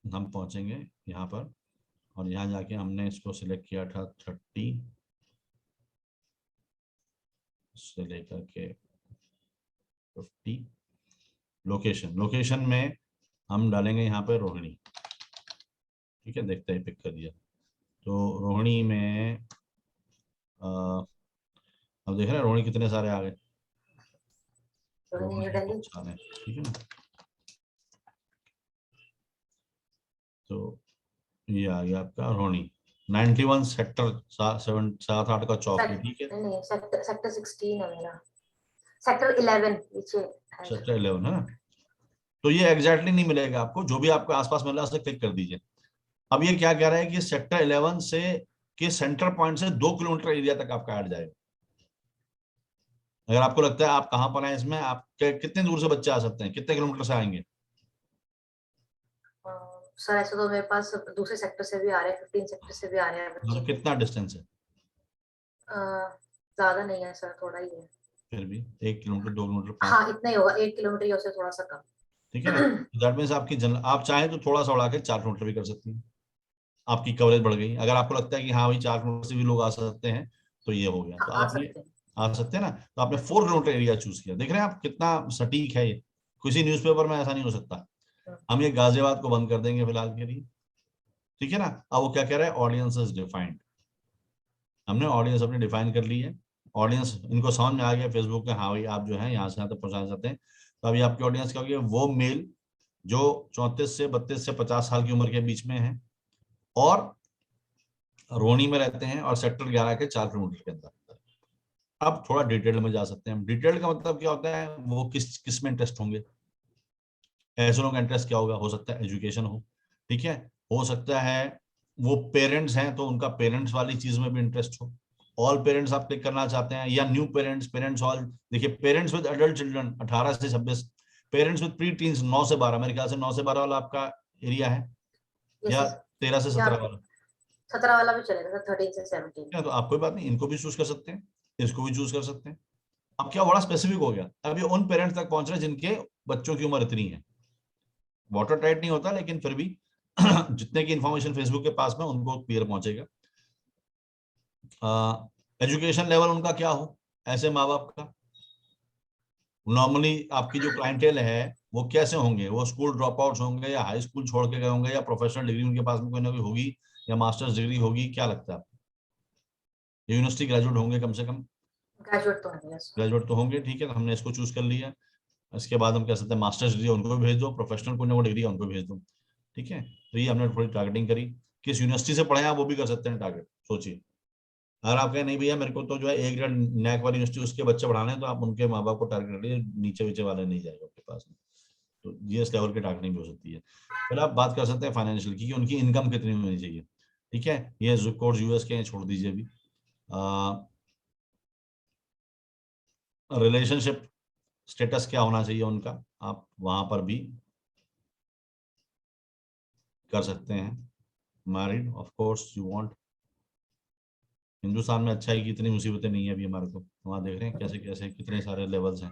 हम पहुंचेंगे यहाँ पर, और यहाँ जाके हमने इसको सिलेक्ट किया था 30 से लेकर के 50। लोकेशन में हम डालेंगे यहाँ पे रोहिणी, ठीक है, देखते हैं, पिक कर दिया। तो रोहिणी में अब देख रहे हैं रोहिणी कितने सारे आ गए, रोहिणी न्यू रोहिणी दिल्ली। बहुत सारे हैं, ठीक है ना। तो ये आ गया आपका रोहिणी, 91 सेक्टर 7-8 का चौक है, ठीक है। नहीं, सेक्टर 16 है मेरा। सेक्टर 11 नीचे है। सेक्टर 11 है ना। तो ये एग्जैक्टली नहीं मिलेगा आपको, जो भी आपको आसपास मिल रहा है उसे क्लिक कर दीजिए। अब ये क्या कह रहा है कि सेक्टर 11 से के सेंटर पॉइंट से 2 किलोमीटर एरिया तक आपका ऐड जाएगा। अगर आपको लगता है आप कहाँ पर हैं इसमें, आप कितने दूर से बच्चे आ सकते हैं, कितने किलोमीटर से आएंगे? सर ऐसे तो मेरे पास दूसरे सेक्टर से भी आ रहे हैं, 15 सेक्टर से भी आ रहे हैं बच्चे। मतलब कितना डिस्टेंस है? ज्यादा नहीं है सर, थोड़ा ही है। फिर भी 1 किलोमीटर, 2 किलोमीटर, 5, हाँ इतना ही होगा, 1 किलोमीटर या उससे थोड़ा सा कम। ठीक है ना। दैट मीन्स आपकी आप चाहें तो थोड़ा सा बढ़ा के 4 किलोमीटर भी कर सकती हैं, आपकी कवरेज बढ़ गई। अगर आपको लगता है कि हाँ भाई 4 किलोमीटर से भी लोग आ सकते हैं, तो ये हो गया। तो आ आपने सकते हैं। आ सकते हैं ना, तो आपने 4 किलोमीटर एरिया चूज किया। देख रहे हैं आप कितना सटीक है ये, किसी न्यूज़पेपर में ऐसा नहीं हो सकता। हम ये गाजियाबाद को बंद कर देंगे फिलहाल के लिए, ठीक है ना। अब वो क्या कह रहा है, ऑडियंस इज डिफाइंड। हमने ऑडियंस अपनी डिफाइन कर ली है। ऑडियंस इनको समझ में आ गया फेसबुक के, हाँ भाई आप जो है यहाँ से यहाँ तक पहुंचाना चाहते हैं। तो अभी आपकी ऑडियंस क्या होगी, वो मेल जो 34 से 32 से 50 साल की उम्र के बीच में है, और रोनी में रहते हैं, और सेक्टर 11 के 4 किलोमीटर के अंदर। अब थोड़ा डिटेल में जा सकते हैं हम। डिटेल का मतलब क्या होता है, वो किस किस में इंटरेस्ट होंगे। ऐसे लोगों का इंटरेस्ट क्या होगा, हो सकता है एजुकेशन हो, ठीक है, हो सकता है वो पेरेंट्स हैं तो उनका पेरेंट्स वाली चीज में भी इंटरेस्ट हो। ऑल पेरेंट्स आप क्लिक करना चाहते हैं, या न्यू पेरेंट्स, पेरेंट्स ऑल। देखिए पेरेंट्स विद एडल्ट चिल्ड्रन 18 से 26, पेरेंट्स विद प्री टीन्स 9 से 12, मेरे ख्याल से 9 से 12 वाला आपका एरिया है, यस या यस। 13 से या 17 वाला। 17 वाला भी चलेगा सर, 13 से 17। तो आप कोई बात नहीं, इनको भी चूज कर सकते हैं, इसको भी चूज कर सकते हैं। अब क्या बड़ा स्पेसिफिक हो गया, अब ये उन पेरेंट्स तक पहुंच रहे हैं जिनके बच्चों की उम्र इतनी है। वाटर टाइट नहीं होता, लेकिन फिर भी जितने की इंफॉर्मेशन फेसबुक के पास में उनको क्लियर पहुंचेगा। एजुकेशन लेवल उनका क्या हो, ऐसे माँ बाप का। नॉर्मली आपकी जो क्लाइंटेल है वो कैसे होंगे? वो स्कूल ड्रॉप आउट्स होंगे या हाई स्कूल छोड़ के गए होंगे या प्रोफेशनल डिग्री उनके पास में कोई ना कोई होगी या मास्टर्स डिग्री होगी? क्या लगता है आपको? यूनिवर्सिटी ग्रेजुएट होंगे कम से कम? ग्रेजुएट तो है yes. ग्रेजुएट तो होंगे, ठीक है, तो हमने इसको चूज कर लिया। इसके बाद हम कह सकते हैं मास्टर्स डिग्री उनको भेज दो, प्रोफेशनल कोई ना कोई डिग्री उनको भेज दो, ठीक है। तो ये हमने थोड़ी टारगेटिंग करी। किस यूनिवर्सिटी से पढ़े हैं आप वो भी कर सकते हैं टारगेट, सोचिए। अगर आप कहें नहीं भैया मेरे को तो जो है एक ग्रेड नैक वाली यूनिवर्सिटी उसके बच्चे पढ़ाने हैं, तो आप उनके माँ बाप को टारगेट कर लीजिए, नीचे वीचे वाले नहीं जाएगा आपके पास में। तो जीएस लेवल की टारगेटिंग भी हो सकती है। फिर आप बात कर सकते हैं फाइनेंशियल की, कि उनकी इनकम कितनी होनी चाहिए, ठीक है। ये कोर्स यूएस के छोड़ दीजिए अभी। रिलेशनशिप स्टेटस क्या होना चाहिए उनका, आप वहां पर भी कर सकते हैं। Married of course you want. Hindustan में अच्छा है कि इतनी मुसीबतें नहीं है अभी हमारे को, वहाँ देख रहे हैं कैसे कैसे कितने सारे लेवल्स हैं।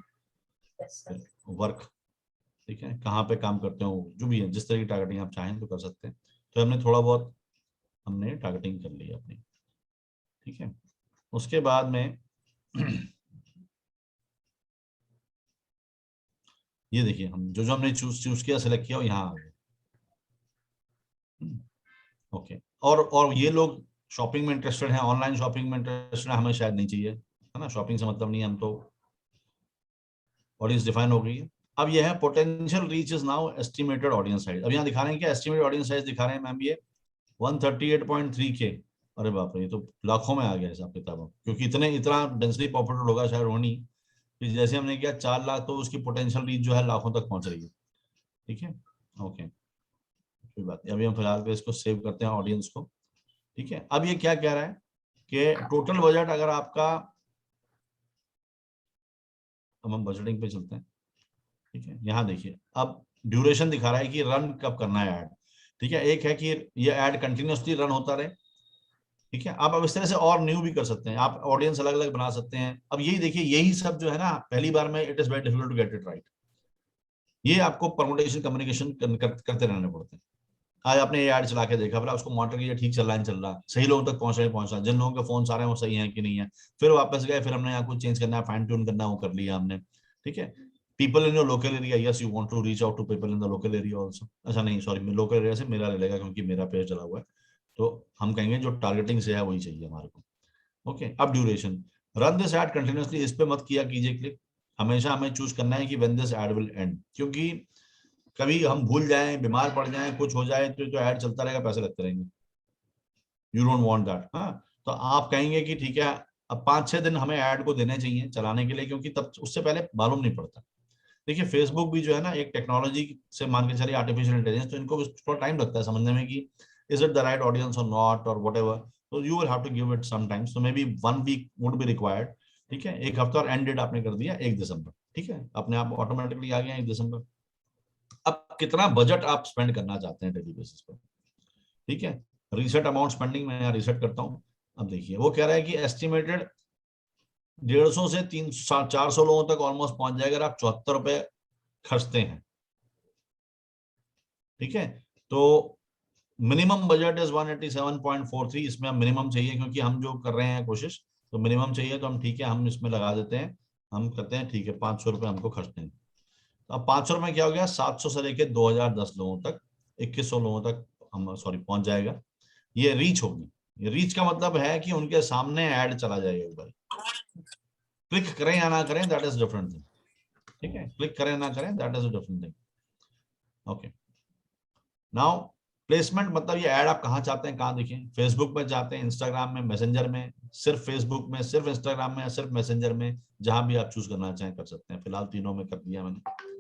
yes, sir. वर्क, ठीक है, कहाँ पे काम करते हो, जो भी है, जिस तरह की टारगेटिंग आप चाहें तो कर सकते हैं। तो हमने थोड़ा बहुत हमने टारगेटिंग कर ली अपनी, ठीक है। उसके बाद में ये देखिए हम जो जो हमने चूज किया, सिलेक्ट किया, यहाँ आ गए। ओके। और ये लोग शॉपिंग में इंटरेस्टेड हैं, ऑनलाइन शॉपिंग में इंटरेस्टेड है, हमें शायद नहीं चाहिए, है ना, शॉपिंग से मतलब नहीं है, हम तो ऑडियंस डिफाइन हो गई है। अब ये है potential reach is now estimated audience size. अब यहाँ दिखा रहे हैं क्या? एस्टिमेटेड ऑडियंस साइज दिखा रहे हैं मैम, ये 138.3K। अरे बाप रे, ये तो लाखों में आ गया हिसाब किताब, क्योंकि इतना डेंसली पॉपुलेटेड होगा शायद होनी कि जैसे हमने किया 4 लाख, तो उसकी पोटेंशियल रीच जो है लाखों तक पहुंच रही है, ठीक है। ओके, कोई बात नहीं, अभी हम फिलहाल इसको सेव करते हैं ऑडियंस को, ठीक है। अब ये क्या कह रहा है कि टोटल बजट अगर आपका, अब हम बजटिंग पे चलते हैं, ठीक है। यहाँ देखिए अब ड्यूरेशन दिखा रहा है कि रन कब करना है ऐड, ठीक है। एक है कि ये ऐड कंटिन्यूसली रन होता रहे, ठीक है। आप अब इस तरह से और न्यू भी कर सकते हैं, आप ऑडियंस अलग अलग बना सकते हैं। अब यही देखिए, यही सब जो है ना, पहली बार में it is very difficult to get it right. ये आपको परमुटेशन कम्युनिकेशन करते रहने पड़ते हैं। आज आपने ये ऐड चला के देखा, फिर उसको मॉनिटर कीजिए, ठीक चल रहा है, चल रहा, सही लोगों तक पहुंच रहा, जिन लोगों के फोन आ रहे हैं वो सही है कि नहीं है। फिर वापस गए, फिर हमने यहाँ कुछ चेंज करना है, फाइन ट्यून करना है, वो कर लिया हमने, ठीक है। People in your local area, yes you want to reach out to people in the local area also. अच्छा नहीं सॉरी, लोकल एरिया से मेरा ले लेगा क्योंकि मेरा पेज चला हुआ है, तो हम कहेंगे जो टारगेटिंग से है वही चाहिए हमारे को। ओके, अब duration, run this ad continuously, इस पे मत किया कीजिए क्लिक। हमेशा हमें चूज करना है कि when this ad will end, क्योंकि कभी हम भूल जाएं, बीमार पड़ जाएं, कुछ हो जाए, तो ऐड चलता रहेगा, पैसे लगते रहेंगे। You don't want that. हाँ, तो आप कहेंगे कि ठीक है, अब 5-6 दिन हमें ऐड को देने चाहिए चलाने के लिए, क्योंकि तब उससे पहले मालूम नहीं पड़ता। देखिए फेसबुक भी जो है ना, एक टेक्नोलॉजी से मान के चलिए, आर्टिफिशियल इंटेलिजेंस, तो इनको थोड़ा टाइम लगता है समझने में कि is it the right audience और नॉट और वट एवर। तो you will have to give it some times, तो maybe 1 week would be required, ठीक है। एक हफ्ता, और एंड डेट आपने कर दिया 1 दिसंबर, ठीक है, अपने आप ऑटोमेटिकली आ गया 1 दिसंबर। अब कितना बजट आप स्पेंड करना चाहते हैं डेली बेसिस पर, ठीक है। रीसेट अमाउंट स्पेंडिंग मैं यहाँ रीसेट करता हूँ। अब देखिए वो कह रहा है कि एस्टिमेटेड 150 से 300-400 लोगों तक ऑलमोस्ट पहुंच जाएगा अगर आप 74 रुपए खर्चते हैं, ठीक है। तो मिनिमम बजट इज 187.43, इसमें हम मिनिमम चाहिए क्योंकि हम जो कर रहे हैं कोशिश, तो मिनिमम चाहिए, तो हम ठीक है, हम इसमें लगा देते हैं, हम कहते हैं ठीक है 500 रुपए हमको खर्चते हैं। तो अब 500 में क्या हो गया, 700 से लेके 2010 लोगों तक, 2100 लोगों तक हम सॉरी पहुंच जाएगा। ये रीच होगी। ये रीच का मतलब है कि उनके सामने ऐड चला जाएगा एक बार, क्लिक करें या ना करें दैट इज डिफरेंट थिंग, ठीक है। क्लिक करें ना करें that is a different thing. Okay, now placement, मतलब ये ऐड आप कहाँ चाहते हैं, कहाँ दिखें? फेसबुक में चाहते हैं, इंस्टाग्राम में, मैसेंजर में, सिर्फ फेसबुक में, सिर्फ इंस्टाग्राम में, सिर्फ मैसेंजर में, जहां भी आप चूज करना चाहें कर सकते हैं। फिलहाल तीनों में कर दिया मैंने।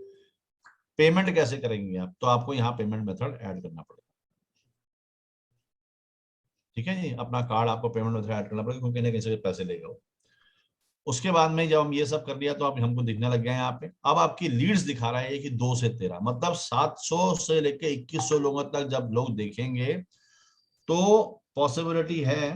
पेमेंट कैसे करेंगे आप, तो आपको यहाँ पेमेंट मेथड ऐड करना पड़ेगा, ठीक है जी। अपना कार्ड आपको पेमेंट मेथड ऐड करना पड़ेगा, क्योंकि कहीं से पैसे लेगा वो। उसके बाद में जब हम ये सब कर लिया, तो आप हमको दिखने लग गए यहाँ पे। अब आपकी लीड्स दिखा रहा है कि 2 से 13, मतलब 700 से लेके 2100 लोगों तक जब लोग देखेंगे, तो पॉसिबिलिटी है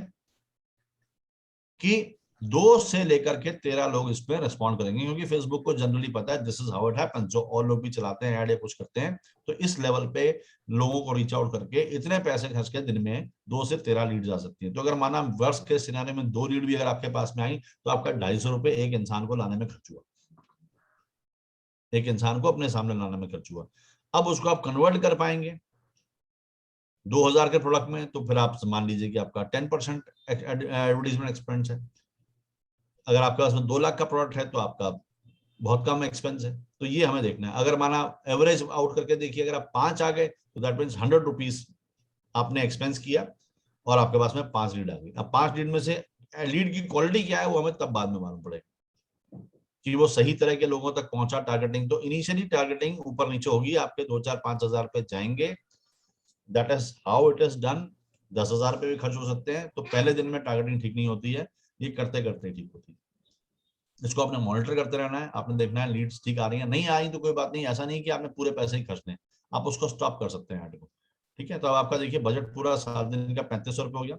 कि 2 से लेकर के 13 लोग इस पे रेस्पॉन्ड करेंगे, क्योंकि फेसबुक को जनरली पता है this is how it happens. जो और लोग भी चलाते हैं ऐड या कुछ करते हैं, तो इस लेवल पे लोगों को रीच आउट करके इतने पैसे खर्च के दिन में 2 से 13 लीड आ सकती है। तो अगर माना वर्स्ट के सिनारे में 2 लीड भी अगर आपके पास में आई, तो आपका 250 रुपए एक इंसान को लाने में खर्च हुआ। एक इंसान को अपने सामने लाने में खर्च हुआ। अब उसको आप कन्वर्ट कर पाएंगे 2000 के प्रोडक्ट में, तो फिर आप मान लीजिए कि आपका 10% एडवर्टीजमेंट एक्सपेंस है। अगर आपके पास में 2 लाख का प्रोडक्ट है तो आपका बहुत कम एक्सपेंस है। तो ये हमें देखना है। अगर माना एवरेज आउट करके देखिए, अगर आप 5 आ गए तो दैट मीन्स 100 रुपीज आपने एक्सपेंस किया और आपके पास में 5 लीड आ गई। अब 5 लीड में से लीड की क्वालिटी क्या है वो हमें तब बाद में मालूम पड़ेगा कि वो सही तरह के लोगों तक पहुंचा। टारगेटिंग तो इनिशियली टारगेटिंग ऊपर नीचे होगी, आपके 2-4-5 हजार पे जाएंगे, that is how it is done. 10,000 पे भी खर्च हो सकते हैं। तो पहले दिन में टारगेटिंग ठीक नहीं होती है, ये करते करते ठीक होती है। इसको आपने मॉनिटर करते रहना है, आपने देखना है लीड्स ठीक आ रही है, नहीं आई तो कोई बात नहीं, ऐसा नहीं कि आपने पूरे पैसे ही खर्चने, आप उसको स्टॉप कर सकते हैं ऐड को। ठीक है, तो अब आपका देखिए बजट पूरा 7 दिन का 3500 रुपये हो गया।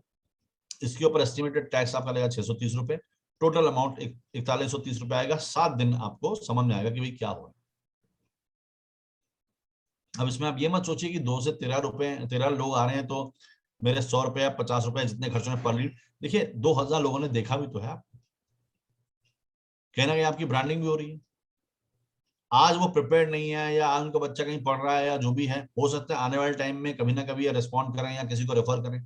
इसके ऊपर एस्टिमेटेड टैक्स आपका लगेगा 630 रुपये। टोटल अमाउंट 4130 रुपये आएगा। 7 दिन आपको समझ में आएगा कि भाई क्या हुआ। अब इसमें आप ये मत सोचिए कि 2 से 13 लोग आ रहे हैं तो मेरे 100 रुपये या 50 रुपये जितने खर्च हुए पर लीड। देखिए 2000 लोगों ने देखा भी तो है, आप कहना कि आपकी ब्रांडिंग भी हो रही है। आज वो प्रिपेयर्ड नहीं है या आज उनका बच्चा कहीं पढ़ रहा है या जो भी है, हो सकता है आने वाले टाइम में कभी ना कभी रिस्पॉन्ड करें या किसी को रेफर करें।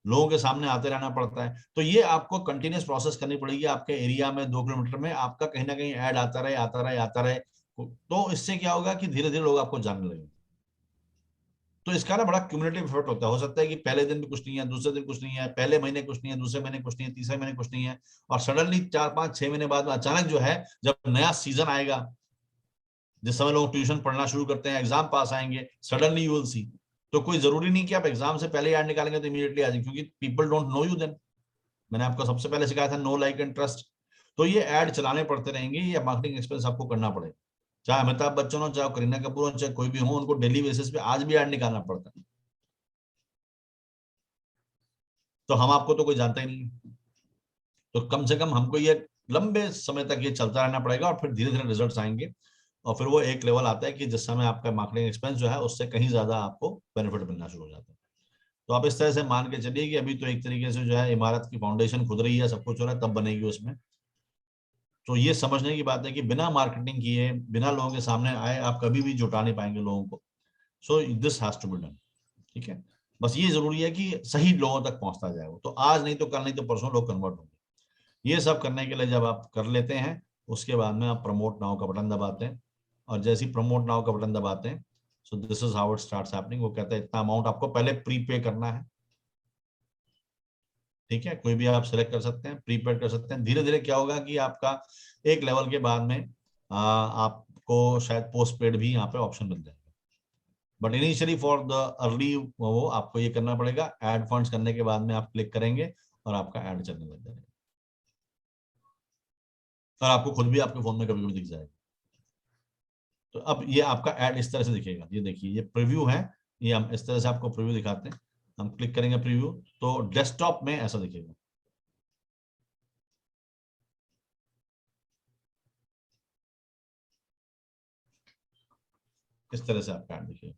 लोगों के सामने आते रहना पड़ता है। तो ये आपको कंटिन्यूस प्रोसेस करनी पड़ेगी। आपके एरिया में 2 किलोमीटर में आपका कहीं ना कहीं ऐड आता रहे आता रहे आता रहे। तो इससे क्या होगा कि धीरे धीरे लोग आपको जानने लगेंगे। तो इसका ना बड़ा क्यूमुलेटिव इफेक्ट होता है। हो सकता है कि पहले दिन भी कुछ नहीं है, दूसरे दिन कुछ नहीं है, पहले महीने कुछ नहीं है, दूसरे महीने कुछ नहीं है, तीसरे महीने कुछ नहीं है, और सडनली 4-5-6 महीने बाद अचानक जो है जब नया सीजन आएगा, जिस समय लोग ट्यूशन पढ़ना शुरू करते हैं, एग्जाम पास आएंगे, सडनली यू विल सी। तो कोई जरूरी नहीं कि आप एग्जाम से पहले ऐड निकालेंगे तो इमीडिएटली आ जाए, क्योंकि people don't know you then. मैंने आपको सबसे पहले सिखाया था नो लाइक एंड ट्रस्ट। तो ये ऐड चलाने पड़ते रहेंगे, ये मार्केटिंग एक्सपेंस आपको करना पड़ेगा। चाहे अमिताभ बच्चन हो, चाहे करीना कपूर हो, चाहे कोई भी हो, उनको डेली बेसिस पे आज भी ऐड निकालना पड़ता है। तो हम आपको तो कोई जानता ही नहीं है। तो कम से कम हमको ये लंबे समय तक ये चलता रहना पड़ेगा और फिर धीरे धीरे रिजल्ट्स आएंगे। और फिर वो एक लेवल आता है कि जिस समय आपका मार्केटिंग एक्सपेंस जो है उससे कहीं ज्यादा आपको बेनिफिट मिलना शुरू हो जाता है। तो आप इस तरह से मान के चलिए कि अभी तो एक तरीके से जो है इमारत की फाउंडेशन खुद रही है, सब कुछ हो रहा है, तब बनेगी उसमें। तो ये समझने की बात है कि बिना मार्केटिंग किए, बिना लोगों के सामने आए, आप कभी भी जुटा नहीं पाएंगे लोगों को। So this has to be done. ठीक है, बस ये जरूरी है कि सही लोगों तक पहुंचता जाए वो। तो आज नहीं तो कल नहीं तो परसों लोग कन्वर्ट होंगे। ये सब करने के लिए जब आप कर लेते हैं, उसके बाद में आप प्रमोट नाउ का बटन दबाते हैं। और जैसे ही प्रमोट नाउ का बटन दबाते हैं, सो this is how it starts happening. वो कहता है इतना अमाउंट आपको पहले प्री पे करना है। ठीक है, कोई भी आप सिलेक्ट कर सकते हैं, प्रीपेड कर सकते हैं। धीरे धीरे क्या होगा कि आपका एक लेवल के बाद में आपको शायद पोस्ट पेड भी यहाँ पे ऑप्शन मिल जाएगा। But initially for the early वो आपको ये करना पड़ेगा। एड फंड्स करने के बाद में आप क्लिक करेंगे और आपका एड चलने लग जाएगा, और आपको खुद भी आपके फोन में कभी कभी दिख जाएगा। तो अब ये आपका एड इस तरह से दिखेगा। ये देखिए, ये प्रीव्यू है। ये हम इस तरह से आपको प्रीव्यू दिखाते हैं। हम क्लिक करेंगे प्रीव्यू, तो डेस्कटॉप में ऐसा दिखेगा। इस तरह से आपका एड दिखेगा,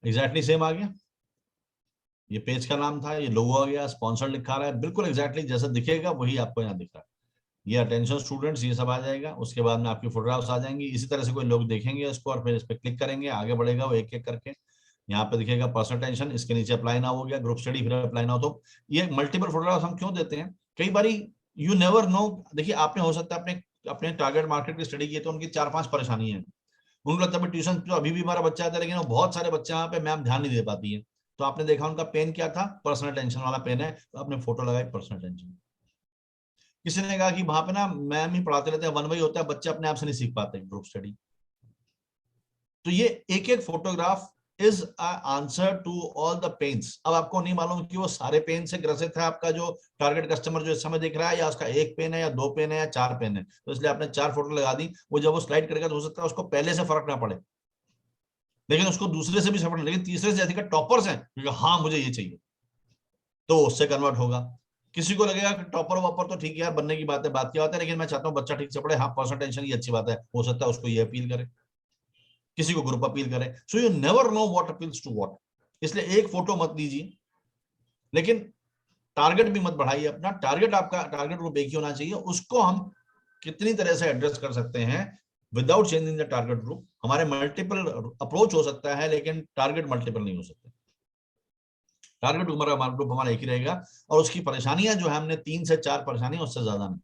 एग्जैक्टली सेम आ गया। ये पेज का नाम था, ये लोगो आ गया, स्पॉन्सर लिखा रहा है, बिल्कुल एग्जैक्टली जैसा दिखेगा वही आपको यहाँ दिख रहा है। ये अटेंशन स्टूडेंट्स, ये सब आ जाएगा। उसके बाद में आपकी फोटोग्राफ्स आ जाएंगी। इसी तरह से कोई लोग देखेंगे इसको और फिर इस पर क्लिक करेंगे, आगे बढ़ेगा वो एक एक करके। यहाँ पे दिखेगा पर्सनल टेंशन, इसके नीचे अप्लाई नाउ हो गया, ग्रुप स्टडी फिर अप्लाई नाउ। तो ये मल्टीपल फोटोग्राफ्स हम क्यों देते हैं, कई बारी यू नेवर नो। देखिए आपने हो सकता है अपने अपने टारगेट मार्केट की स्टडी की है तो उनकी 4-5 परेशानी है। उनको लगता है ट्यूशन तो अभी भी हमारा बच्चा आता है, लेकिन वो बहुत सारे बच्चे यहाँ पे मैम ध्यान नहीं दे पाती है। तो आपने देखा उनका पेन क्या था, पर्सनल टेंशन वाला पेन है, तो आपने फोटो लगाई पर्सनल टेंशन। किसी ने कहा कि वहां पे ना मैम ही पढ़ाते रहते हैं, वन वे होता है, बच्चे अपने आप से नहीं सीख पाते ग्रुप स्टडी। तो ये एक एक photograph is answer to all the pains. अब आपको नहीं मालूम कि वो सारे पेन से ग्रसित है आपका जो टारगेट कस्टमर जो इस समय देख रहा है, या उसका एक पेन है या 2 पेन है या 4 पेन है। तो इसलिए आपने 4 फोटो लगा दी। वो जब वो स्लाइड करेगा तो हो सकता है उसको पहले से फर्क ना पड़े, लेकिन उसको दूसरे से भी फर्क, लेकिन तीसरे से अधिक टॉपर्स हैं क्योंकि हाँ मुझे ये चाहिए, तो उससे कन्वर्ट होगा। किसी को लगेगा कि टॉपर वॉपर तो ठीक है यार, बनने की बात है, बात की बात है, लेकिन मैं चाहता हूँ बच्चा ठीक से पढ़े, हाँ पर्सनल टेंशन ये अच्छी बात है, हो सकता है उसको ये अपील करे, किसी को ग्रुप अपील करे। So you never know what appeals to what. इसलिए एक फोटो मत लीजिए, लेकिन टारगेट भी मत बढ़ाइए अपना। टारगेट आपका टारगेट ग्रुप एक ही होना चाहिए। उसको हम कितनी तरह से एड्रेस कर सकते हैं, without changing the target group. हमारे मल्टीपल अप्रोच हो सकता है लेकिन टारगेट मल्टीपल नहीं हो सकते। टारगेट हमारा ग्रुप हमारा एक ही रहेगा और उसकी परेशानियां जो है हमने 3 से 4 परेशानियां, उससे ज्यादा नहीं।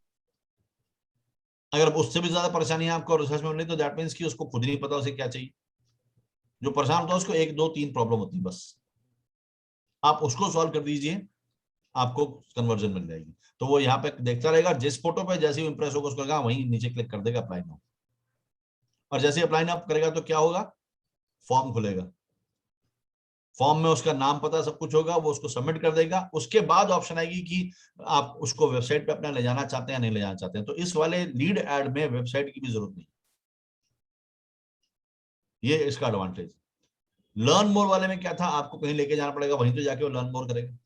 अगर उससे भी ज्यादा परेशानियां आपको रिसर्च में मिली तो दैट मीन्स कि उसको खुद नहीं पता उसे क्या चाहिए। जो परेशान होता है उसको 1 2 3 प्रॉब्लम होती है बस, आप उसको सॉल्व कर दीजिए, आपको कन्वर्जन मिल जाएगी। तो वो यहाँ पे देखता रहेगा, जिस फोटो पे जैसे ही इंप्रेस होगा उसको वहीं नीचे क्लिक कर देगा अप्लाई नाउ, और जैसे अप्लाई नाउ करेगा तो क्या होगा, फॉर्म खुलेगा, फॉर्म में उसका नाम पता सब कुछ होगा, वो उसको सबमिट कर देगा। उसके बाद ऑप्शन आएगी कि आप उसको वेबसाइट पे अपना ले जाना चाहते हैं या नहीं ले जाना चाहते हैं। तो इस वाले लीड एड में वेबसाइट की भी जरूरत नहीं, ये इसका एडवांटेज। लर्न मोर वाले में क्या था, आपको कहीं लेके जाना पड़ेगा, वहीं तो जाके वो लर्न मोर करेगा।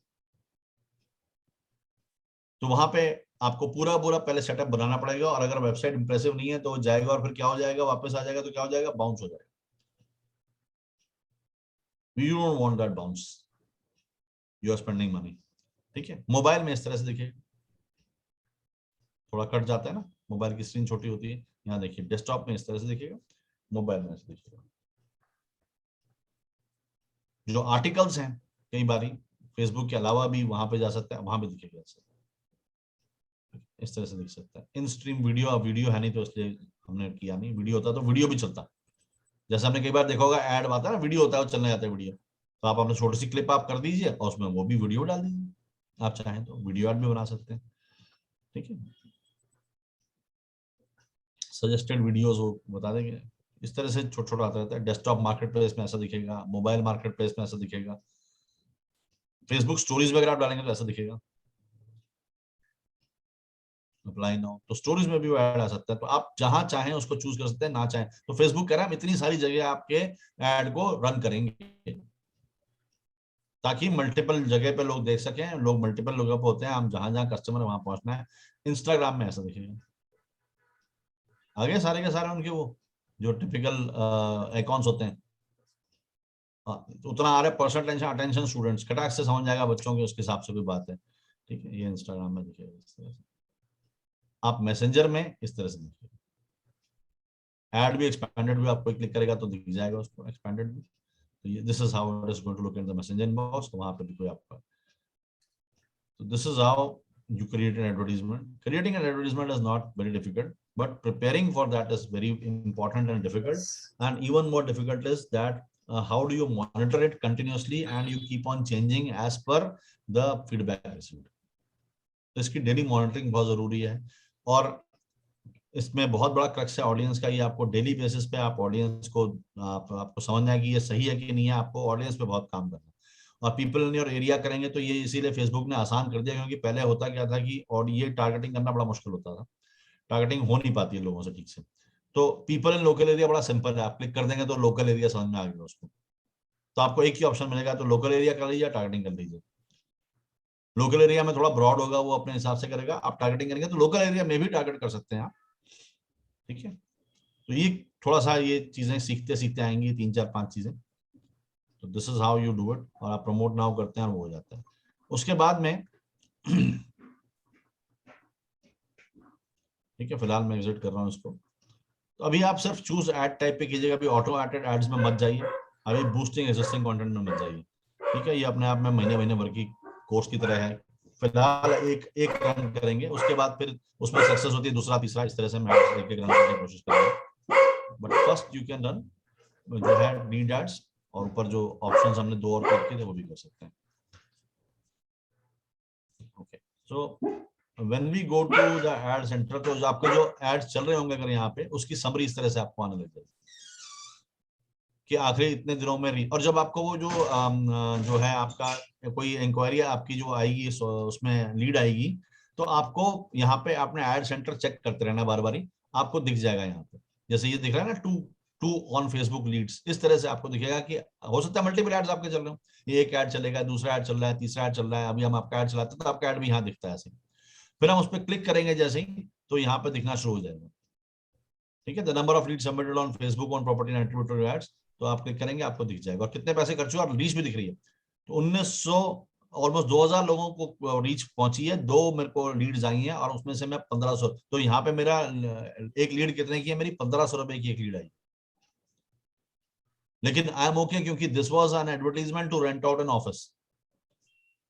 तो वहां पे आपको पूरा पूरा पहले सेटअप बनाना पड़ेगा, और अगर वेबसाइट इंप्रेसिव नहीं है तो जाएगा और फिर क्या हो जाएगा, वापस आ जाएगा तो क्या हो जाएगा, बाउंस हो जाएगा। You don't want that bounce, you are spending money. ठीक है, मोबाइल में इस तरह से देखिए, थोड़ा कट जाता है ना, मोबाइल की स्क्रीन छोटी होती है। यहाँ देखिए डेस्कटॉप में इस तरह से दिखेगा, मोबाइल में ऐसे दिखेगा। जो आर्टिकल्स हैं कई बारी फेसबुक के अलावा भी वहां पे जा सकता है, वहां पे दिखेगा इस तरह से दिख सकता है। इन स्ट्रीम वीडियो, अब वीडियो है नहीं तो इसलिए हमने किया नहीं, वीडियो होता तो वीडियो भी चलता। जैसे हमने कई बार देखा होगा ऐड आता है ना, वीडियो होता है वो चलने जाता है वीडियो, तो आप अपने छोटी सी क्लिप आप कर दीजिए और उसमें वो भी वीडियो डाल दीजिए, आप चाहें तो वीडियो ऐड भी बना सकते हैं। ठीक है, सजेस्टेड वीडियोस वो बता देंगे। इस तरह से छोटा छोटा आता रहता है। डेस्कटॉप मार्केट प्लेस में ऐसा दिखेगा, मोबाइल मार्केट प्लेस में ऐसा दिखेगा, फेसबुक स्टोरीज वगैरह आप डालेंगे तो ऐसा दिखेगा। अप्लाई नाउ तो स्टोरीज में भी वो ऐड आ सकता है, तो आप जहां चाहें उसको चूज कर सकते हैं, ना चाहें तो फेसबुक कह रहा है हम इतनी सारी जगह आपके ऐड को रन करेंगे ताकि मल्टीपल जगह पे लोग देख सकें। लोग मल्टीपल लोगों पे होते हैं, हम जहां जहां कस्टमर वहां पहुंचना है। इंस्टाग्राम में ऐसा दिखेगा, आगे सारे के सारे उनके वो जो टिपिकल अकाउंट्स होते हैं, तो उतना आ रहा है पर्सनल टेंशन अटेंशन स्टूडेंट्स खटाक से समझ जाएगा बच्चों के, उसके हिसाब से कोई बात है। ठीक है, ये इंस्टाग्राम में दिखेगा इस तरह से। आप मैसेंजर में इस तरह से दिखेगा, ऐड भी एक्सपैंडेड भी आपको क्लिक करेगा तो दिख जाएगा उसको एक्सपैंडेड भी। तो ये this is how it is going to look in the Messenger inbox, तो वहां पे भी कोई आपका, so this is how you create an advertisement. Creating an advertisement is not very difficult, but preparing for that is very important and difficult. And even more difficult is that how do you monitor it continuously and you keep on changing as per the feedback received. तो इसकी daily monitoring बहुत जरूरी है, और इसमें बहुत बड़ा crux है ऑडियंस का। ये आपको डेली बेसिस पे आप ऑडियंस को आपको समझना है कि ये सही है कि नहीं है, आपको ऑडियंस पे बहुत काम करना है। और पीपल इन योर एरिया करेंगे तो ये इसीलिए फेसबुक ने आसान कर दिया, क्योंकि पहले होता क्या था कि, और ये टारगेटिंग करना बड़ा मुश्किल होता था, टारगेटिंग हो नहीं पाती है लोगों से ठीक से। तो पीपल इन लोकल एरिया बड़ा सिंपल है, आप क्लिक कर देंगे तो लोकल एरिया समझ में आ गया उसको, तो आपको एक ही ऑप्शन मिलेगा, तो लोकल एरिया कर लीजिए, टारगेटिंग कर लीजिए। लोकल एरिया में थोड़ा ब्रॉड होगा, वो अपने हिसाब से करेगा, आप टारगेटिंग करेंगे तो लोकल एरिया में भी टारगेट कर सकते हैं आप। ठीक है, तो ये थोड़ा सा ये चीजें सीखते सीखते आएंगी, 3 4 5 चीजें। तो this is how you do it, और आप प्रमोट नाउ करते हैं और वो हो जाता है। उसके बाद में ठीक है, फिलहाल मैं एग्जिट कर रहा हूँ इसको। तो अभी आप सिर्फ चूज एड टाइप पे कीजिएगा, अभी ऑटो एडेड एड्स में मत जाइए, अभी बूस्टिंग एग्जिस्टिंग कंटेंट में मत जाइए। ठीक है, ये अपने आप में महीने महीने भर की कोर्स की तरह है। फिलहाल एक एक रन करेंगे, उसके बाद फिर उसमें सक्सेस होती है दूसरा तीसरा, इस तरह से हम एक एक रन करने की कोशिश करेंगे। But first you can run जो है नीड एड्स, और ऊपर जो ऑप्शंस हमने 2 और क्लिक किए थे वो भी कर सकते हैं। Okay, so when we go to the ad center, तो जो आपके जो एड्स चल रहे होंगे अगर यहाँ पे, उसकी समरी इस तरह से आपको आने लग जाएगी कि आखिरी इतने दिनों में और जब आपको वो जो है आपका कोई इंक्वायरी आपकी जो आएगी उसमें लीड आएगी, तो आपको यहाँ पे अपने एड सेंटर चेक करते रहना बार बारी, आपको दिख जाएगा यहाँ पे, जैसे ये दिख रहा है ना, two two on Facebook leads, इस तरह से आपको दिखेगा कि हो सकता है मल्टीपल एड्स आपके चल रहे हो, ये एक ऐड चलेगा, दूसरा ऐड चल रहा है, तीसरा ऐड चल रहा है, अभी हम आपका ऐड चलाते हैं तो आपका ऐड भी यहाँ दिखता है ऐसे। फिर हम उस पर क्लिक करेंगे जैसे ही, तो यहाँ पे दिखना शुरू हो जाएगा। ठीक है, the number of lead submitted on Facebook on property and attributed ads, तो आप क्लिक करेंगे आपको दिख जाएगा, और कितने पैसे खर्च हुए और रीच भी दिख रही है। तो ऑलमोस्ट 2000 लोगों को रीच पहुंची है, 2 मेरे को लीड्स आई हैं और उसमें से मैं 1500, तो यहाँ पे मेरा एक लीड कितने की है, मेरी 1500 रुपए की एक लीड आई। लेकिन आई एम ओके, क्योंकि this was an advertisement to rent out an office.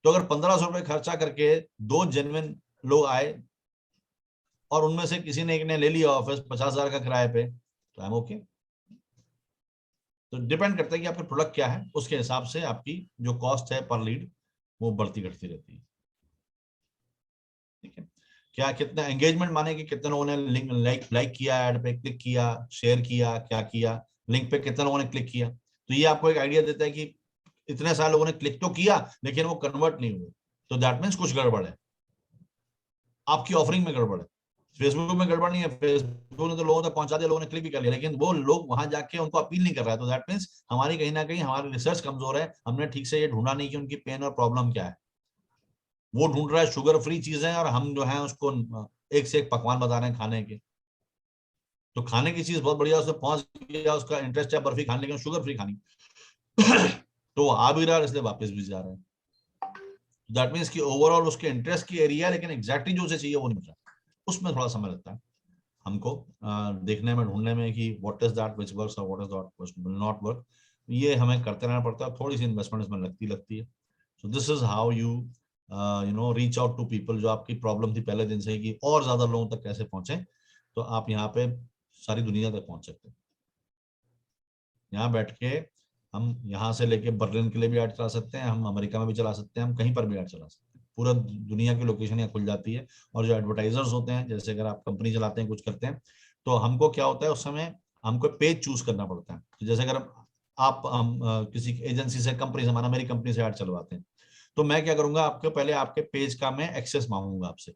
तो अगर 1500 रुपए खर्चा करके 2 जेन्युइन लोग आए और उनमें से किसी ने एक ने ले लिया ऑफिस 50,000 का किराए पे, तो आई एम ओके। तो डिपेंड करता है कि आपका प्रोडक्ट क्या है, उसके हिसाब से आपकी जो कॉस्ट है पर लीड वो बढ़ती घटती रहती है। ठीक है, क्या कितना एंगेजमेंट माने कि कितने लोगों ने लिंक लाइक किया, ऐड पे क्लिक किया, शेयर किया, क्या किया, लिंक पे कितने लोगों ने क्लिक किया। तो ये आपको एक आइडिया देता है कि इतने सारे लोगों ने क्लिक तो किया लेकिन वो कन्वर्ट नहीं हुए, तो दैट मीन्स कुछ गड़बड़ है, आपकी ऑफरिंग में गड़बड़ है। फेसबुक में गड़बड़ नहीं है, फेसबुक ने तो लोगों तक पहुंचा दिया, लोगों ने क्लिक भी कर लिया, लेकिन वो लोग वहां जाके उनको अपील नहीं कर रहा है, तो दैट मीन्स हमारी कहीं ना कहीं हमारी रिसर्च कमजोर है, हमने ठीक से ये ढूंढा नहीं कि उनकी पेन और प्रॉब्लम क्या है। वो ढूंढ रहा है शुगर फ्री चीजें और हम जो है उसको एक से एक पकवान बता रहे हैं खाने के। तो खाने की चीज बहुत बढ़िया, उसमें पहुंच गया, उसका इंटरेस्ट है बर्फी खाने, लेकिन शुगर फ्री खानी तो वो आ भी रहा है इसलिए वापस भी जा रहे हैं। दैट मीन्स कि ओवरऑल उसके इंटरेस्ट की एरिया है, लेकिन एग्जैक्टली जो उसे चाहिए वो नहीं मिल रहा, उसमें थोड़ा समय लगता है हमको देखने में, ढूंढने में कि what is that which works और what is that which will not work. ये हमें करते रहना पड़ता है, थोड़ी सी इन्वेस्टमेंट इसमें लगती है। So this is how you reach out to people, जो आपकी प्रॉब्लम थी पहले दिन से ही, कि और ज्यादा लोगों तक कैसे पहुंचे। तो आप यहाँ पे सारी दुनिया तक पहुंच सकते हैं। यहाँ बैठ के हम यहाँ से लेके बर्लिन के लिए भी ऐड चला सकते हैं, हम अमेरिका में भी चला सकते हैं, हम कहीं पर भी ऐड चला सकते हैं, पूरा दुनिया की लोकेशन यहाँ खुल जाती है। और जो एडवर्टाइजर्स होते हैं, जैसे अगर आप कंपनी चलाते हैं, कुछ करते हैं, तो हमको क्या होता है उस समय, हमको पेज चूज करना पड़ता है। तो जैसे अगर आप किसी एजेंसी से, कंपनी से, माना मेरी कंपनी से ऐड चलवाते हैं, तो मैं क्या करूंगा, आपके पहले आपके पेज का मैं एक्सेस मांगूंगा आपसे।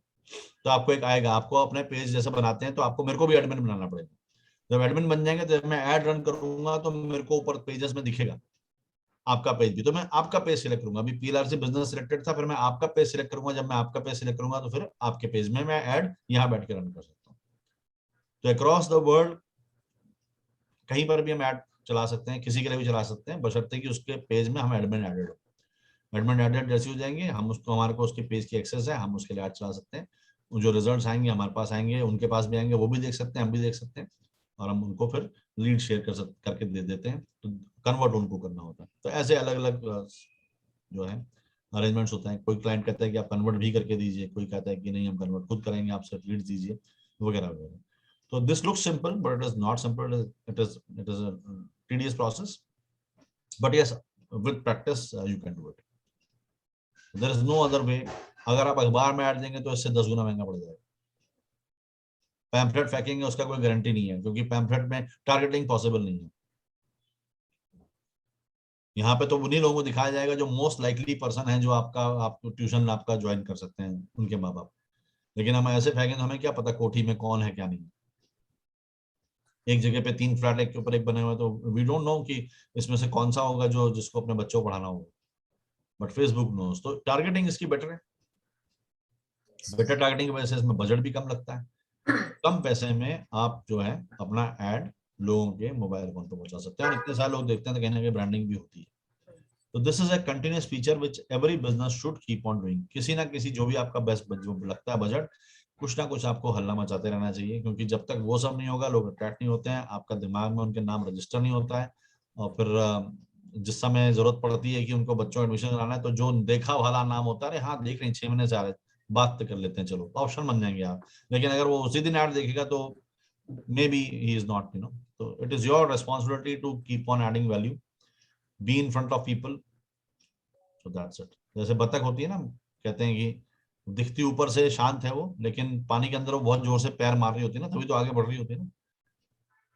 तो आपको एक आएगा, आपको अपने पेज जैसे बनाते हैं तो आपको मेरे को भी एडमिन बनाना पड़ेगा। जब एडमिन बन जाएंगे तो जब मैं ऐड रन करूंगा तो मेरे को ऊपर पेजेस में दिखेगा आपका पेज भी, तो मैं आपका पेज सिलेक्ट करूंगा। अभी पीएलआरसी बिजनेस सिलेक्टेड था, फिर मैं आपका पेज सिलेक्ट करूंगा। जब मैं आपका पेज सिलेक्ट करूंगा तो फिर आपके पेज में मैं ऐड यहाँ बैठ के रन कर सकता हूँ। तो अक्रॉस द वर्ल्ड कहीं पर भी हम ऐड चला सकते हैं, किसी के लिए भी चला सकते हैं, बशर्ते कि उसके पेज में हम एडमिन एडेड हो। एडमिन एडेड जैसे हो जाएंगे हम, उसको हमारे को उसके पेज की एक्सेस है, हम उसके लिए ऐड चला सकते हैं। जो रिजल्ट्स आएंगे हमारे पास आएंगे, उनके पास भी आएंगे, वो भी देख सकते हैं, हम भी देख सकते हैं, और हम उनको फिर लीड शेयर करके दे देते हैं। तो कन्वर्ट उनको करना होता है। तो ऐसे अलग अलग जो है अरेंजमेंट्स होते हैं। कोई क्लाइंट कहता है कि आप कन्वर्ट भी करके दीजिए, कोई कहता है कि नहीं हम कन्वर्ट खुद करेंगे, आप सिर्फ लीड्स दीजिए, वगैरह वगैरह। तो this looks simple but it is not simple, it is a tedious process, but yes, with practice you can do it. There is no other way. अगर आप अखबार में ऐड देंगे तो इससे 10 गुना महंगा पड़ जाएगा। पैम्फलेट फेंकेंगे उसका कोई गारंटी नहीं है, क्योंकि पैम्फलेट में टारगेटिंग पॉसिबल नहीं है। यहाँ पे तो उन्हीं लोगों को दिखाया जाएगा जो मोस्ट लाइकली पर्सन है, जो आपको ट्यूशन आपका ज्वाइन कर सकते हैं, उनके माँ बाप। लेकिन हम ऐसे फेंकें तो हमें क्या पता कोठी में कौन है क्या नहीं। एक जगह पे 3 फ्लैट एक के ऊपर एक बने हुए, तो वी डोंट नो कि इसमें से कौन सा होगा जो जिसको अपने बच्चों को पढ़ाना होगा। बट फेसबुक नोस, तो टारगेटिंग इसकी बेटर है। बेटर टारगेटिंग की वजह से इसमें बजट भी कम लगता है। कम पैसे में आप जो है अपना एड लोगों के मोबाइल फोन पर पहुंचा सकते हैं, और इतने सारे लोग देखते हैं तो कहीं ना कहीं ब्रांडिंग भी होती है। तो this is a continuous feature which every business should keep on doing. किसी ना किसी, जो भी आपका बेस्ट जो लगता है बजट, कुछ ना कुछ आपको हल्ला मचाते रहना चाहिए, क्योंकि जब तक वो सब नहीं होगा, लोग अट्रैक्ट नहीं होते हैं, आपका दिमाग में उनके नाम रजिस्टर नहीं होता है, और फिर जिस समय जरूरत पड़ती है कि उनको बच्चों को एडमिशन कराना है, तो जो देखा वाला नाम होता है, अरे हाँ देख रहे हैं 6 महीने से आ रहे, बात तो कर लेते हैं, चलो ऑप्शन बन जाएंगे आप। लेकिन अगर वो उसी दिन ऐड देखेगा तो maybe he is not, तो it is your responsibility to keep on adding value, be in front of people. So that's it. जैसे बतख होती है ना, कहते हैं कि दिखती ऊपर से शांत है वो, लेकिन पानी के अंदर वो बहुत जोर से पैर मार रही होती है ना, तभी तो आगे बढ़ रही होती है ना।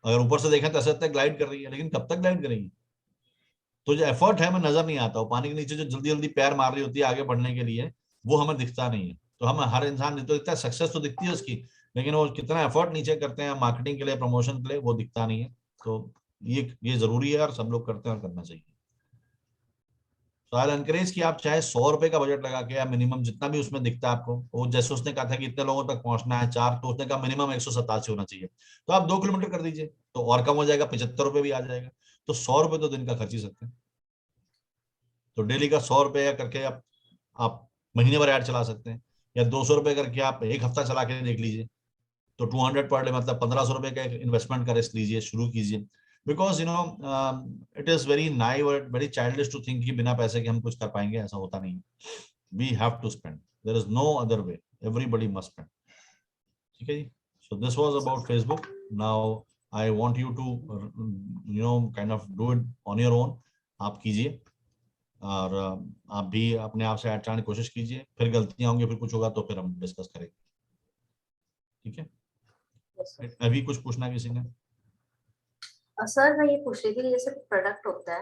अगर ऊपर से देखें तो ऐसा लगता है ग्लाइड कर रही है, लेकिन कब तक ग्लाइड करेगी। तो जो एफर्ट है हमें नजर नहीं आता, वो पानी के नीचे जो जल्दी जल्दी पैर मार रही होती है आगे बढ़ने के लिए, वो हमें दिखता नहीं है। तो हम हर इंसान तो दिखता है, सक्सेस तो दिखती है उसकी, लेकिन वो कितना एफर्ट नीचे करते हैं मार्केटिंग के लिए, प्रमोशन के लिए, वो दिखता नहीं है। तो ये जरूरी है और सब लोग करते हैं और करना चाहिए। तो आई एनकरेज कि आप चाहे 100 रुपए का बजट लगा के, या मिनिमम जितना भी उसमें दिखता है आपको, वो जैसे उसने कहा था कि इतने लोगों तक पहुंचना है 4, तो उसने कहा मिनिमम 187 होना चाहिए, तो आप 2 किलोमीटर कर दीजिए तो और कम हो जाएगा, 75 रुपए भी आ जाएगा। तो 100 रुपए तो दिन का खर्च ही सकते हैं। तो डेली का 100 रुपए करके आप आप महीने भर ऐड चला सकते हैं, या 200 रुपए करके आप एक हफ्ता चला के देख लीजिए, तो 200 पर डे मतलब 1500 रुपए का इन्वेस्टमेंट का रिस्क लीजिए, शुरू कीजिए। Because it is very naive, very childish to think कि बिना पैसे के हम कुछ कर पाएंगे, ऐसा होता नहीं है। We have to spend, there is no other way, everybody must spend. ठीक है जी। So this was about Facebook. Now I want you to kind of do it on your own. आप कीजिए, और आप भी अपने आप से ऐड चलाने की कोशिश कीजिए, फिर गलतियां होंगी, फिर कुछ होगा तो फिर हम डिस्कस करेंगे। ठीक है, अभी कुछ पूछना किसी ने? सर मैं ये पूछ रही थी कि जैसे प्रोडक्ट होता है,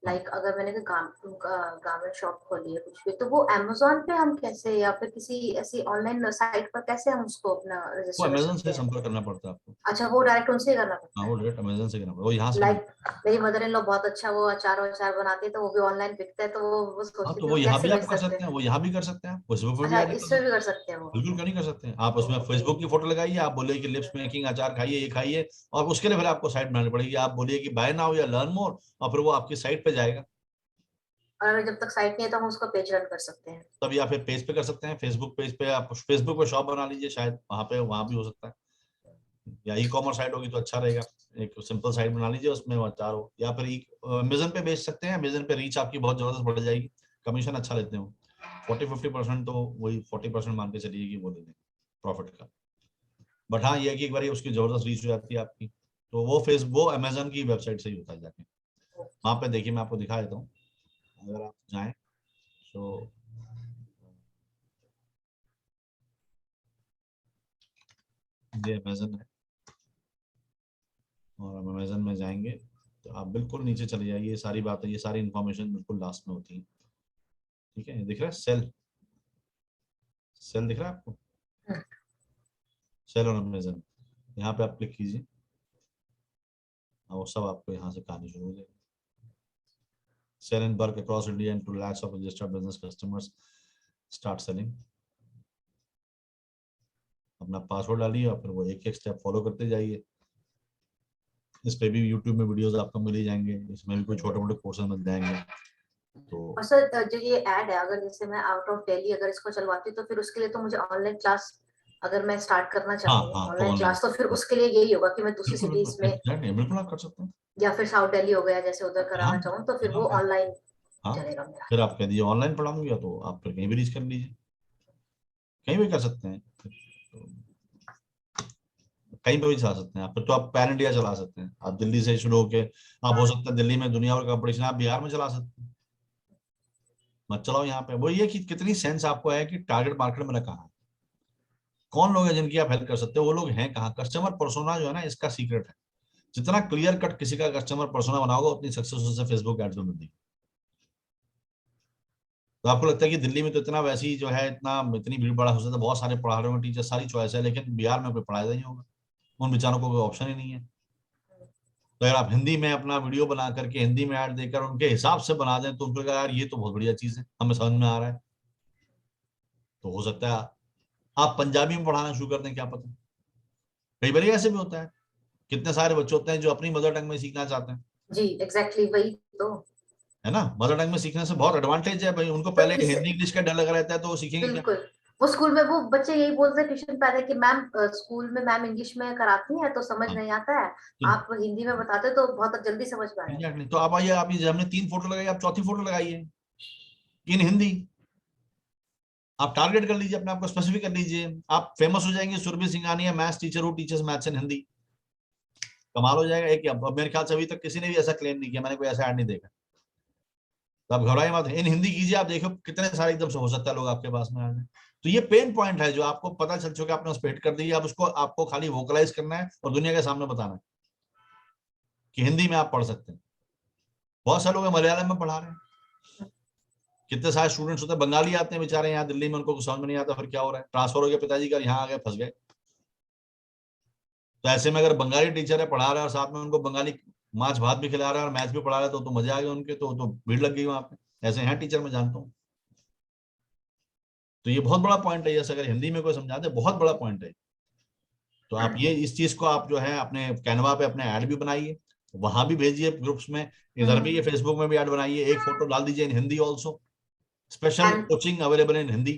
हाँ, लाइक अगर मैंने कोई गारमेंट शॉप खोली है कुछ भी, तो वो अमेजोन पे हम कैसे, या फिर किसी ऐसी ऑनलाइन साइट पर कैसे हम उसको अपना वो रजिस्टर कर अमेजन सकते से हैं? संपर्क करना पड़ता है आपको। अच्छा, वो डायरेक्ट उनसे ही करना हाँ, पड़ता वो है? डायरेक्ट अमेजन से करना पड़ेगा, वो यहाँ से नहीं। लाइक मेरी मदर इन लॉ बहुत अच्छा वो अचार वचार बनाती है, तो वो भी ऑनलाइन बिकता है, तो वो हाँ, सोचती तो थी वो वो यहाँ भी कैसे आप बेच कर सकते सकते हैं? हैं, वो यहाँ भी कर सकते हैं, फेसबुक पे भी अच्छा, ऐड कर इसमें सकते भी हैं। कर सकते हैं वो? बिल्कुल, क्यों नहीं कर सकते हैं? आप उसमें ओके। फेसबुक की फोटो लगाइए, आप बोलिए कि लिप्स मेकिंग अचार खाइए, ये खाइए, और उसके लिए फिर आपको साइट बनानी पड़ेगी। आप बोलिए कि बाय नाउ या लर्न मोर, और फिर वो आपकी साइट पे जाएगा। और अगर जब तक साइट नहीं है तो हम उसको पेज रन कर सकते हैं? तब या फिर पेज पे कर सकते हैं, फेसबुक पेज पे, आप फेसबुक पे शॉप बना लीजिए, शायद वहां भी हो सकता है। या ई कॉमर्स साइट होगी तो अच्छा रहेगा, एक सिंपल साइट बना लीजिए, उसमें वो अचार हो। या फिर अमेजन पे बेच सकते हैं, अमेजन पे रीच आपकी बहुत जबरदस्त बढ़ जाएगी, कमीशन अच्छा लेते हैं वो, 40-50%, तो वही 40% मान के चलिए कि वो दे देंगे प्रॉफिट का। बट हाँ, ये है कि एक बार उसकी जबरदस्त रीच हो जाती है आपकी, तो वो वो अमेजन की वेबसाइट से ही होता है जाके। वहां पे देखिए, मैं आपको दिखा देता हूँ, अगर आप जाएं तो ये अमेजन है, और हम अमेजन में जाएंगे तो आप बिल्कुल नीचे चले जाइए, ये सारी बातें, ये सारी इन्फॉर्मेशन बिल्कुल लास्ट में होती है। ठीक है, दिख रहा है सेल, सेल दिख रहा है आपको? सेल और अमेजन, यहाँ पे आप क्लिक कीजिए, और वो सब आपको यहाँ से कहानी शुरू हो जाएगी। Sell in bulk across India and two lakhs of registered business customers, start selling. अपना पासवर्ड डालिए, और फिर वो एक एक स्टेप फॉलो करते जाइए। इस पे भी यूट्यूब में वीडियोस आपको मिल ही जाएंगे, इसमें भी कोई छोटे मोटे कोर्सेज मिल जाएंगे। तो और सर जो ये ऐड है, अगर जैसे मैं आउट ऑफ दिल्ली अगर इसको चलवाती हूँ, तो फिर उसके लिए तो मुझे ऑनलाइन क्लास, अगर मैं स्टार्ट करना हाँ चाहती हूँ हाँ, तो ऑनलाइन ऑनलाइन, क्लास, तो फिर उसके लिए यही होगा कि मैं दूसरी बिल्कुल सिटीज बिल्कुल में एग्जैक्टली, बिल्कुल आप कर सकते हैं। या फिर साउथ दिल्ली हो गया जैसे उधर हाँ कराना चाहूँ, तो फिर हाँ वो हाँ ऑनलाइन हाँ, चलेगा मेरा? फिर आप कह दीजिए ऑनलाइन पढ़ाऊंगी, तो आप फिर कहीं भी रीच कर लीजिए, कहीं भी कर सकते हैं। तो कहीं पे भी चला सकते हैं आप, फिर तो आप पैन इंडिया चला सकते हैं, आप दिल्ली से शुरू होके, आप हो सकता है दिल्ली में दुनिया भर का कंपटीशन आप बिहार में चला सकते हैं। मत चलाओ यहाँ पे। वो ये कि कितनी सेंस आपको है कि टारगेट मार्केट में कहाँ है, कौन लोग हैं जिनकी आप हेल्प कर सकते हो, वो लोग हैं कहाँ। कस्टमर पर्सोना जो है ना, इसका सीक्रेट है। जितना क्लियर कट किसी का कस्टमर पर्सोना बनाओगे, उतनी सक्सेस उससे फेसबुक एड्स में मिलती है। तो आपको लगता है कि दिल्ली में तो इतना वैसे ही जो है, इतनी भीड़ भाड़ हो सकता है, बहुत सारे पढ़ा रहे होंगे टीचर, सारी चॉइस है, लेकिन बिहार में कोई पढ़ाया नहीं होगा, उन बेचारों को कोई ऑप्शन ही नहीं है। तो अगर आप हिंदी में अपना वीडियो बना करके हिंदी में ऐड देकर उनके हिसाब से बना दें, तो उनको लगा यार ये तो बहुत बढ़िया चीज है, हमें समझ में आ रहा है, तो हो सकता है आप पंजाबी में पढ़ाना शुरू कर दें, क्या पता। कई बार ऐसे भी होता है, कितने सारे बच्चे होते हैं जो अपनी मदर टंग में सीखना चाहते हैं, जी एग्जैक्टली वही तो। है ना। मदर टंग में सीखने से बहुत एडवांटेज है भाई, उनको तो पहले इस हिंदी इंग्लिश का डर लगा रहता है, तो वो सीखेंगे क्या? बिल्कुल, वो स्कूल में वो बच्चे यही बोलते हैं ट्यूशन पे आते कि मैम स्कूल में मैम इंग्लिश में कराती हैं तो समझ हाँ, नहीं आता है, तो आप हिंदी में बताते तो बहुत जल्दी समझ में आ जाता है। एग्जैक्टली, तो आप आइए, आप ये हमने 3 फोटो लगाई, आप चौथी फोटो लगाइए इन हिंदी। आप टारगेट कर लीजिए अपने आप को, स्पेसिफिक कर लीजिए, आप फेमस हो जाएंगे। सुरभि सिंघानिया मैथ्स टीचर हूँ, टीचर्स मैथ्स एंड हिंदी, कमाल हो जाएगा। एक अब मेरे ख्याल से अभी तक किसी ने भी ऐसा क्लेम नहीं किया, मैंने कोई ऐसा ऐड नहीं देखा। तो आप घबराइए मत, इन हिंदी कीजिए, आप देखो कितने सारे एकदम से हो सकता है लोग आपके पास में आ जाए। तो ये पेन पॉइंट है जो आपको पता चल चुका है, आपने उस पर हिट कर दी, अब उसको आपको खाली वोकलाइज करना है और दुनिया के सामने बताना है कि हिंदी में आप पढ़ सकते हैं। बहुत सारे लोग मलयालम में पढ़ा रहे हैं, कितने सारे स्टूडेंट्स होते हैं बंगाली आते हैं बेचारे यहाँ दिल्ली में, उनको कुछ समझ में नहीं आता, फिर क्या हो रहा है, ट्रांसफर हो गया पिताजी का, यहाँ आ गए, फंस गए। तो ऐसे में अगर बंगाली टीचर है पढ़ा रहा है, और साथ में उनको बंगाली माछ भात भी खिला रहा है और मैथ्स भी पढ़ा रहा है, तो मजे आ गए उनके, तो भीड़ लग गई वहां पे। ऐसे हैं टीचर, मैं जानता हूँ। तो ये बहुत बड़ा पॉइंट है, जैसे अगर हिंदी में कोई समझा दे, बहुत बड़ा पॉइंट है। तो आप ये इस चीज को आप जो है अपने कैनवा पे अपने ऐड भी बनाइए, वहां भी भेजिए ग्रुप्स में, इधर भी ये हम्म। फेसबुक में भी ऐड बनाइए, एक फोटो डाल दीजिए in Hindi also, special And coaching available in Hindi,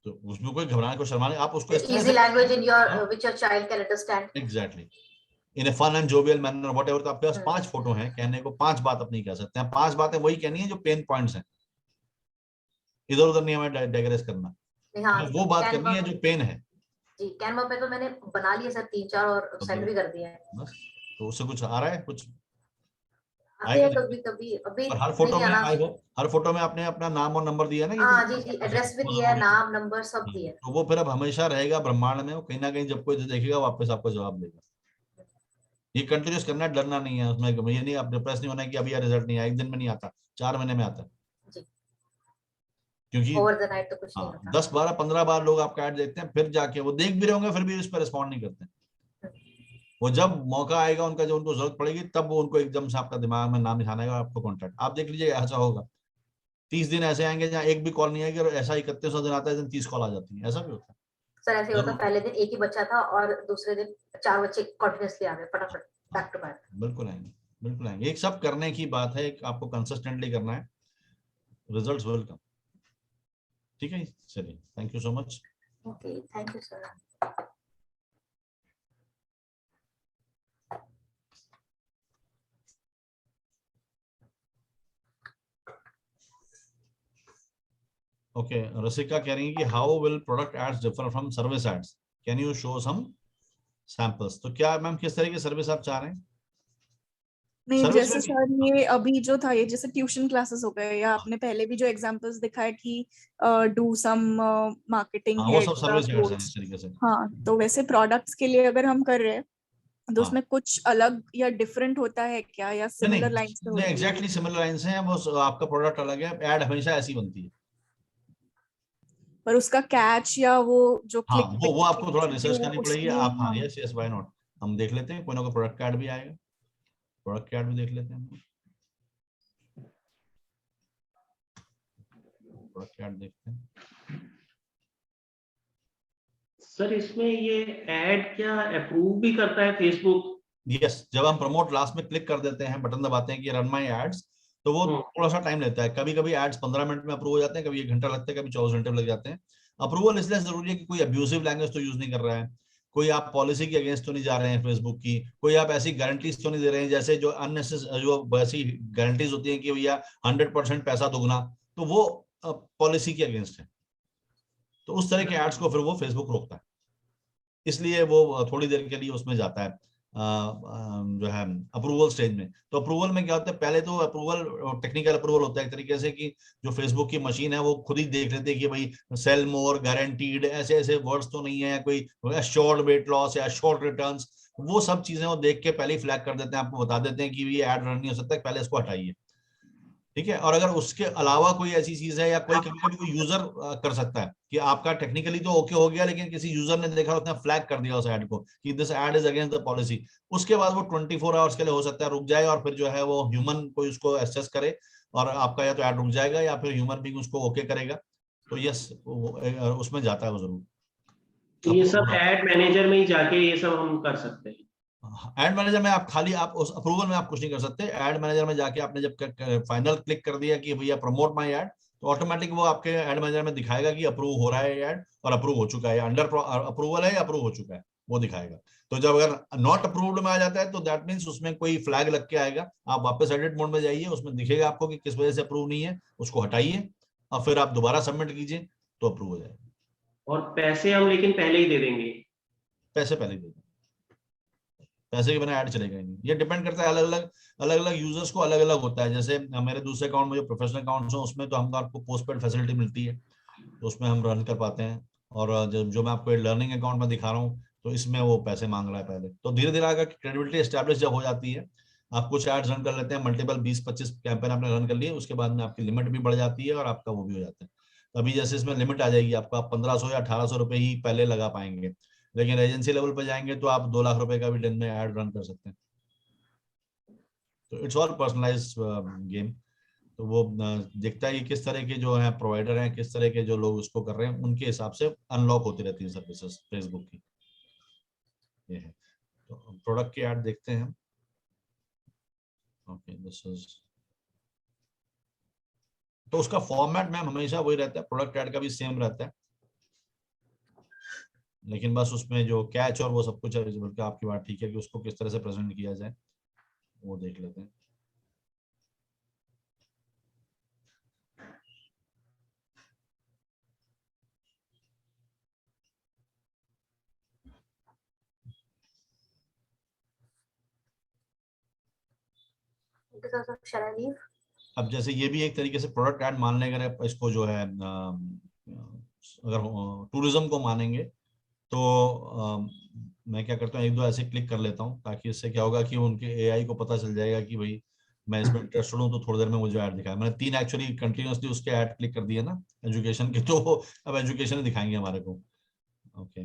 तो उसमें कोई घबराने को शर्माने, आप उसको इस तरह easy से language in your which your child can understand. Exactly in a fun and jovial manner whatever. तो आपके पास 5 फोटो हैं, कहने को 5 बात अपनी कह सकते हैं, 5 बातें वही कहनी है जो पेन पॉइंट्स हैं, इधर उधर नहीं हमें डाइग्रेस करना, हाँ, वो बात करनी कैनवा है जो पेन है। जी, कैनवा पे तो मैंने बना लिए सर 3-4 और तो सेंड भी कर दिए हैं। बस, तो उससे कुछ आ रहा है, कुछ आते आएगा हैं नहीं। कभी कभी, अभी और हर फोटो नहीं में आना। आई हो, हर फोटो में आपने अपना नाम और नंबर दिया ना, कि हाँ जी जी, एड्रेस भी दिया है, नाम नंबर सब दिया है। तो वो फिर अब हमेशा रहेगा ब्रह्मांड में, वो कहीं ना कहीं जब कोई जो देखेगा वापस आपको जवाब देगा। ये कंटिन्यूस करना है, डरना नहीं है उसमें, ये नहीं आप डिप्रेस नहीं होना है कि अभी यार रिजल्ट नहीं आया, एक दिन में नहीं आता, 4 महीने में आता है। जी, क्योंकि ओवर द नाइट तो कुछ नहीं हाँ, होता। 10 12 15 बार लोग आपका ऐड देखते हैं, फिर जाके वो देख भी रहे होंगे फिर भी उस पर रिस्पॉन्ड नहीं करते। वो जब मौका आएगा उनका, जो उनको जरूरत पड़ेगी, तब वो उनको एकदम से आपका दिमाग में नाम निशाना आएगा, आपको कॉन्टेक्ट, आप देख लीजिए ऐसा होगा। 30 दिन ऐसे आएंगे जहाँ एक भी कॉल नहीं आएगी, और ऐसा 31वां दिन आता है 30 कॉल आ जाती है, ऐसा भी होता है। सर ऐसे होता, जरूर, पहले दिन एक ही बच्चा था और दूसरे दिन 4 बच्चे कॉन्टिन्यूसली आ गए फटाफट, हाँ, बैक टू बैक। बिल्कुल आएंगे, बिल्कुल आएंगे, एक सब करने की बात है, एक आपको कंसिस्टेंटली करना है, रिजल्ट्स विल कम। ठीक है, चलिए, thank you so much. Okay, thank you sir. Okay, Rasika कह रही है कि how will product ads differ from service ads, can you show some samples. तो क्या मैम किस तरह की सर्विस आप चाह रहे हैं? नहीं, सर्विस जैसे में सर ये अभी जो था, ये जैसे ट्यूशन क्लासेस हो गए, या आपने पहले भी जो एग्जांपल्स दिखाए कि डू सम मार्केटिंग हाँ, वो सब हेड का सर्विस एड्स हैं इस कोर्स। तरीके से। हाँ, तो वैसे प्रोडक्ट्स के लिए अगर हम कर रहे हैं तो हाँ, उसमें कुछ अलग या डिफरेंट होता है क्या, या नहीं सिमिलर लाइंस पे नहीं, होती है एग्जैक्टली ये? सिमिलर लाइंस हैं, वो आपका प्रोडक्ट अलग है, एड हमेशा ऐसी बनती है। पर उसका कैच या वो जो हाँ, क्लिक वो पिक आपको थोड़ा चीजें रिसर्च हैं करनी पड़ेगी उसमें। आप। हाँ, हाँ, यस यस, व्हाई नॉट, हम देख लेते हैं, कोई ना कोई प्रोडक्ट कार्ड भी आएगा, प्रोडक्ट कार्ड भी देख लेते हैं, प्रोडक्ट कार्ड देखते हैं। सर इसमें ये ऐड क्या अप्रूव भी करता है फेसबुक? यस, जब हम प्रमोट लास्ट में क्लिक कर देते हैं, बटन दबाते हैं कि रन माई एड्स, तो वो थोड़ा सा टाइम लेता है, कभी कभी एड्स 15 मिनट में अप्रूव हो जाते हैं, कभी 1 घंटा लगता है, कभी 24 घंटे लग जाते हैं। अप्रूवल इसलिए जरूरी है कि कोई अब्यूसिव लैंग्वेज तो यूज नहीं कर रहा है, कोई आप पॉलिसी के अगेंस्ट तो नहीं जा रहे हैं फेसबुक की, कोई आप ऐसी गारंटीज तो नहीं दे रहे हैं जैसे जो अननेसेसरी, जो वैसी गारंटीज होती है कि भैया 100% पैसा दुगना, तो वो पॉलिसी के अगेंस्ट है। तो उस तरह के एड्स को फिर वो फेसबुक रोकता है, इसलिए वो थोड़ी देर के लिए उसमें जाता है, जो है अप्रूवल स्टेज में। तो अप्रूवल में क्या होता है, पहले तो अप्रूवल टेक्निकल अप्रूवल होता है एक तरीके से, कि जो फेसबुक की मशीन है वो खुद ही देख लेते हैं कि भाई सेल मोर, गारंटीड, ऐसे ऐसे वर्ड्स तो नहीं है, कोई एश्योर्ड वेट लॉस या एश्योर्ड रिटर्न्स, वो सब चीजें वो देख के पहले ही फ्लैग कर देते हैं, आपको बता देते हैं कि ये ऐड रन नहीं हो सकता, पहले इसको हटाइए। ठीक है, और अगर उसके अलावा कोई ऐसी चीज है, या कोई कभी कभी कोई यूजर कर सकता है कि आपका टेक्निकली तो ओके हो गया, लेकिन किसी यूजर ने देखा, उसने फ्लैग कर दिया उस ऐड को कि this add is against the policy, उसके बाद वो 24 आवर्स के लिए हो सकता है रुक जाए, और फिर जो है वो ह्यूमन कोई उसको एसेस करे, और आपका या तो ऐड रुक जाएगा या फिर ह्यूमन बीइंग उसको ओके करेगा। तो यस, उसमें जाता है वो जरूर। तो ये सब ऐड मैनेजर में ही जाके ये सब हम कर सकते हैं? एड मैनेजर में आप खाली, आप उस अप्रूवल में आप कुछ नहीं कर सकते, एड मैनेजर में जाके आपने जब फाइनल क्लिक कर दिया कि भैया प्रमोट माय ऐड, तो ऑटोमेटिक वो आपके एड मैनेजर में दिखाएगा कि अप्रूव हो रहा है ऐड, और अप्रूव हो चुका है, अंडर अप्रूवल है या अप्रूव हो चुका है, वो दिखाएगा। तो जब अगर नॉट अप्रूव्ड में आ जाता है, तो दैट मीन्स उसमें कोई फ्लैग लग के आएगा, आप वापस एडिट मोड में जाइए, उसमें दिखेगा आपको कि किस वजह से अप्रूव नहीं है, उसको हटाइए, और फिर आप दोबारा सबमिट कीजिए, तो अप्रूव हो जाएगा। और पैसे हम लेकिन पहले ही दे देंगे? पैसे पहले दे दें, पैसे के बिना ऐड चलेगा ही नहीं। ये डिपेंड करता है, अलग अलग यूजर्स को अलग अलग होता है। जैसे मेरे दूसरे अकाउंट में जो प्रोफेशनल अकाउंट्स हैं, उसमें तो हमको आपको पोस्ट पेड फैसिलिटी मिलती है, तो उसमें हम रन कर पाते हैं। और जो मैं आपको लर्निंग अकाउंट में दिखा रहा हूँ, तो इसमें वो पैसे मांग रहा है पहले। तो धीरे धीरे अगर क्रेडिबिलिटी एस्टेब्लिश जब हो जाती है, आप कुछ एड्स रन कर लेते हैं, मल्टीपल 20-25 कैंपेन आपने रन कर लिए, उसके बाद में आपकी लिमिट भी बढ़ जाती है, और आपका वो भी हो जाता है। अभी जैसे इसमें लिमिट आ जाएगी आपको, आप 1500 या 1800 रुपए ही पहले लगा पाएंगे, लेकिन एजेंसी लेवल पर जाएंगे तो आप 2 लाख रुपए का भी दिन में ऐड रन कर सकते हैं। तो इट्स ऑल पर्सनलाइज गेम। तो वो देखता है कि किस तरह के जो है प्रोवाइडर हैं, किस तरह के जो लोग उसको कर रहे हैं, उनके हिसाब से अनलॉक होती रहती है सर्विसेज फेसबुक की। ये है, तो प्रोडक्ट की ऐड देखते हैं हम। ओके, दिस इज तो उसका फॉर्मेट मैम हमेशा वही रहता है, प्रोडक्ट ऐड का भी सेम रहता है, लेकिन बस उसमें जो कैच और वो सब कुछ है विजिबल का, आपकी बात ठीक है कि उसको किस तरह से प्रेजेंट किया जाए वो देख लेते हैं। Shall I leave? अब जैसे ये भी एक तरीके से प्रोडक्ट ऐड मान लें, अगर आप इसको जो है अगर टूरिज्म को मानेंगे तो मैं क्या करता हूँ, एक दो ऐसे क्लिक कर लेता हूँ, ताकि इससे क्या होगा कि उनके एआई को पता चल जाएगा कि भाई मैं इसमें इंटरेस्टेड हूँ, तो थोड़ी देर में मुझे ऐड दिखाया। मैंने 3 एक्चुअली कंटिन्यूअसली उसके ऐड क्लिक कर दिए ना एजुकेशन के, तो अब एजुकेशन ही दिखाएंगे हमारे को। ओके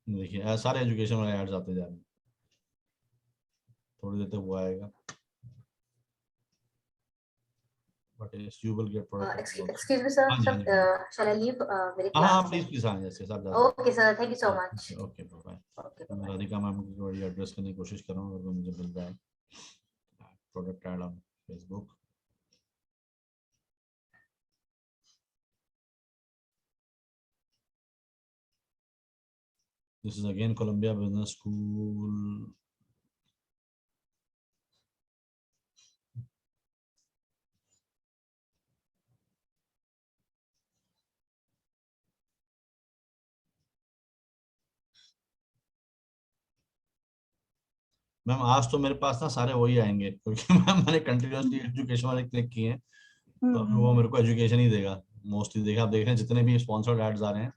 देखिए सारे एजुकेशन वाले एड्स आते जा रहे हैं, थोड़ी देर तक वो आएगा। But yes, you will get product. Excuse me, sir. हाँ जी, हाँ जी। Shall I leave? मेरी हाँ class प्लीज है. प्लीज, हाँ यस आप जा Okay, sir. Thank you so much. Okay bye. Okay, मैं bye. राधिका मैम को एड्रेस करने की कोशिश कर रहा हूँ, अगर मुझे मिल रहा है product ad on Facebook. This is again Columbia Business School. Ma'am आज तो मेरे पास ना सारे वही आएंगे, क्योंकि मैम मैंने कंटिन्यूअसली एजुकेशन वाले क्लिक किए हैं, तो अब वो मेरे को एजुकेशन ही देगा मोस्टली। देखा आप देख रहे हैं जितने भी स्पॉन्सर्ड एड्स आ रहे हैं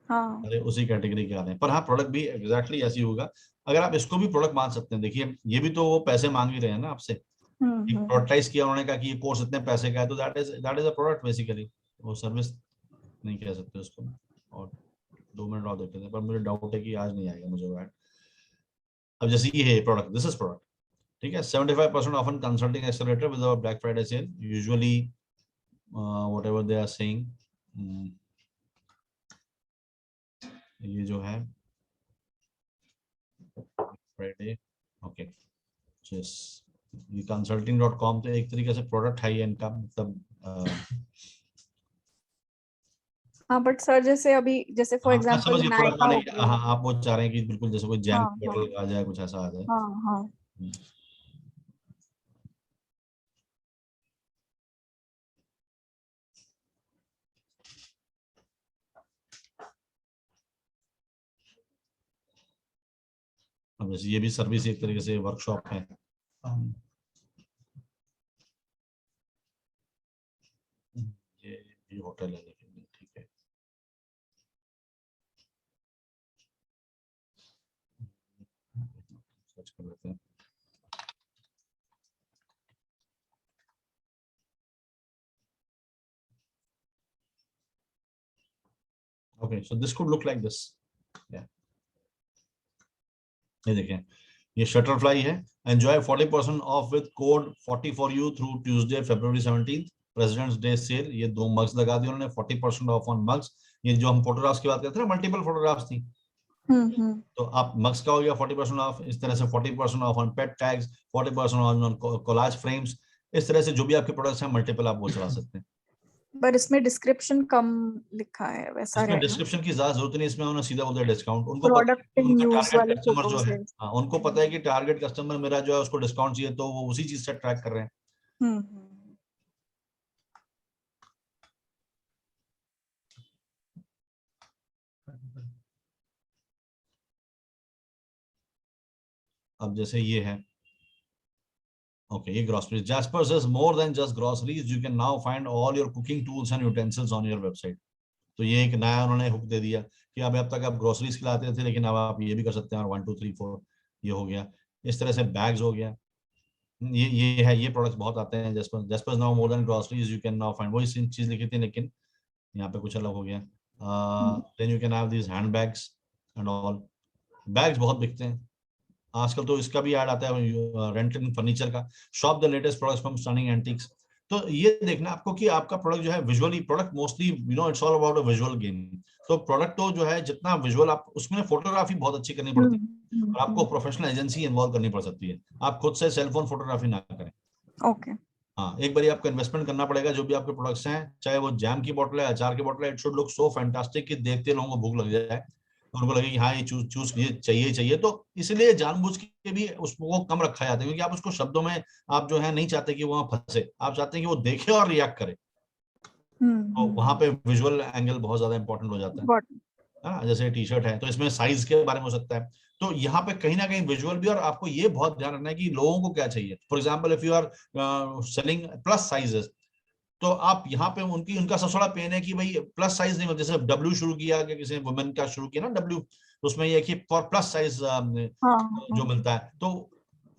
हाँ अरे उसी कैटेगरी के आ रहे हैं। पर हाँ प्रोडक्ट भी एग्जैक्टली ऐसी होगा, अगर आप इसको भी प्रोडक्ट मान सकते हैं। देखिए ये भी तो वो पैसे मांग ही रहे हैं ना आपसे, एक प्रोडक्टाइज किया उन्होंने, कहा कि ये कोर्स इतने पैसे का है, तो that is a product basically, वो सर्विस नहीं कह सकते उसको। और 2 मिनट और देखते थे, पर मुझे डाउट है कि आज नहीं आएगा मुझे वो ऐड। अब जैसे ये है प्रोडक्ट, दिस इज प्रोडक्ट, ठीक है। 75% off an consulting accelerator with our Black Friday sale, usually whatever they are saying, ये जो है फ्राइडे, ओके यस, ये consulting.com तो एक तरीके से प्रोडक्ट है इनका, मतलब हाँ बट सर जैसे अभी जैसे फॉर हाँ एग्जांपल समझिए प्रोडक्ट नायका माने हो कि गया. हाँ आप वो चाह रहे हैं कि बिल्कुल जैसे कोई जैम हाँ हाँ बॉटल आ जाए, कुछ ऐसा आ जाए। हाँ हाँ. अब जैसे ये भी सर्विस एक तरीके से वर्कशॉप है, ये होटल है, लेकिन ठीक है सर्च कर लेते हैं। Okay, so this could look like this. Yeah. ये देखें, ये शटरफ्लाई है, enjoy 40% off with code 40 for you through Tuesday February 17th, Presidents Day sale. ये 2 मग्स लगा दिए उन्होंने, 40% ऑफ ऑन मग्स। ये जो हम फोटोग्राफ्स की बात करते थे ना, मल्टीपल फोटोग्राफ्स थी, तो आप मग्स का हो गया 40% ऑफ, इस तरह से 40% of on pet tags, 40% on collage frames, इस तरह से जो भी आपके प्रोडक्ट्स हैं मल्टीपल आप वो चला सकते हैं। पर इसमें डिस्क्रिप्शन कम लिखा है, वैसा इसमें रहेगा. डिस्क्रिप्शन की ज्यादा जरूरत नहीं, इसमें उन्होंने सीधा बोलते डिस्काउंट। उनको पता है प्रोडक्ट कि उनका न्यूज टारगेट वाले कस्टमर जो फोटोज है, है. हाँ उनको पता है कि टारगेट कस्टमर मेरा जो है उसको डिस्काउंट चाहिए, तो वो उसी चीज से ट्रैक कर रहे हैं। हम्म. अब जैसे ये है, ओके ये groceries, Jaspers is more than just groceries, you can now find all your cooking tools and utensils on your website। तो ये एक नया उन्होंने हुक दे दिया कि अब तक आप ग्रोसरीज खिलाते थे, लेकिन अब आप ये भी कर सकते हैं, और 1 2 3 4 ये हो गया। इस तरह से बैग्स हो गया, ये है, ये प्रोडक्ट्स बहुत आते हैं। Jaspers now more than groceries, you can now find, वही सेम चीज लिखी थी लेकिन यहाँ पे कुछ अलग हो गया। Then you can have this hand bags and all, bags बहुत बिकते हैं आजकल। तो इसका भी ऐड आता है रेंटल फर्नीचर का, shop the latest products from stunning antics. तो ये देखना आपको कि आपका प्रोडक्ट जो है visually, product mostly it's all about a visual game. तो प्रोडक्ट तो जो है जितना विजुअल आप उसमें, फोटोग्राफी बहुत अच्छी करनी पड़ती है, और आपको प्रोफेशनल एजेंसी इन्वॉल्व करनी पड़ सकती है, आप खुद से सेलफोन फोटोग्राफी ना करें। ओके. हाँ, एक बार आपको इन्वेस्टमेंट करना पड़ेगा। जो भी आपके प्रोडक्ट्स हैं, चाहे वो जैम की बोतल है, अचार की बोतल है, it should look so fantastic कि देखते लोगों को भूख लग जाए, उनको लगे कि हाँ ये चूज ये चाहिए। तो इसलिए जानबूझ के भी उसको कम रखा जाता है, क्योंकि आप उसको शब्दों में आप जो है नहीं चाहते कि वो वहां फंसे, आप चाहते हैं कि वो देखे और रिएक्ट करे। तो वहां पे विजुअल एंगल बहुत ज्यादा इंपॉर्टेंट हो जाता है। हाँ, जैसे टी शर्ट है तो इसमें साइज के बारे में हो सकता है, तो यहाँ पे कहीं ना कहीं विजुअल भी, और आपको ये बहुत ध्यान रखना है कि लोगों को क्या चाहिए। For example if you are selling plus sizes, तो आप यहाँ पे उनका सबसे बड़ा पेन है कि भाई प्लस साइज नहीं, जैसे डब्ल्यू शुरू किया कि किसी ने वुमेन का शुरू किया ना डब्ल्यू, तो उसमें ये कि फॉर प्लस साइज जो मिलता है, तो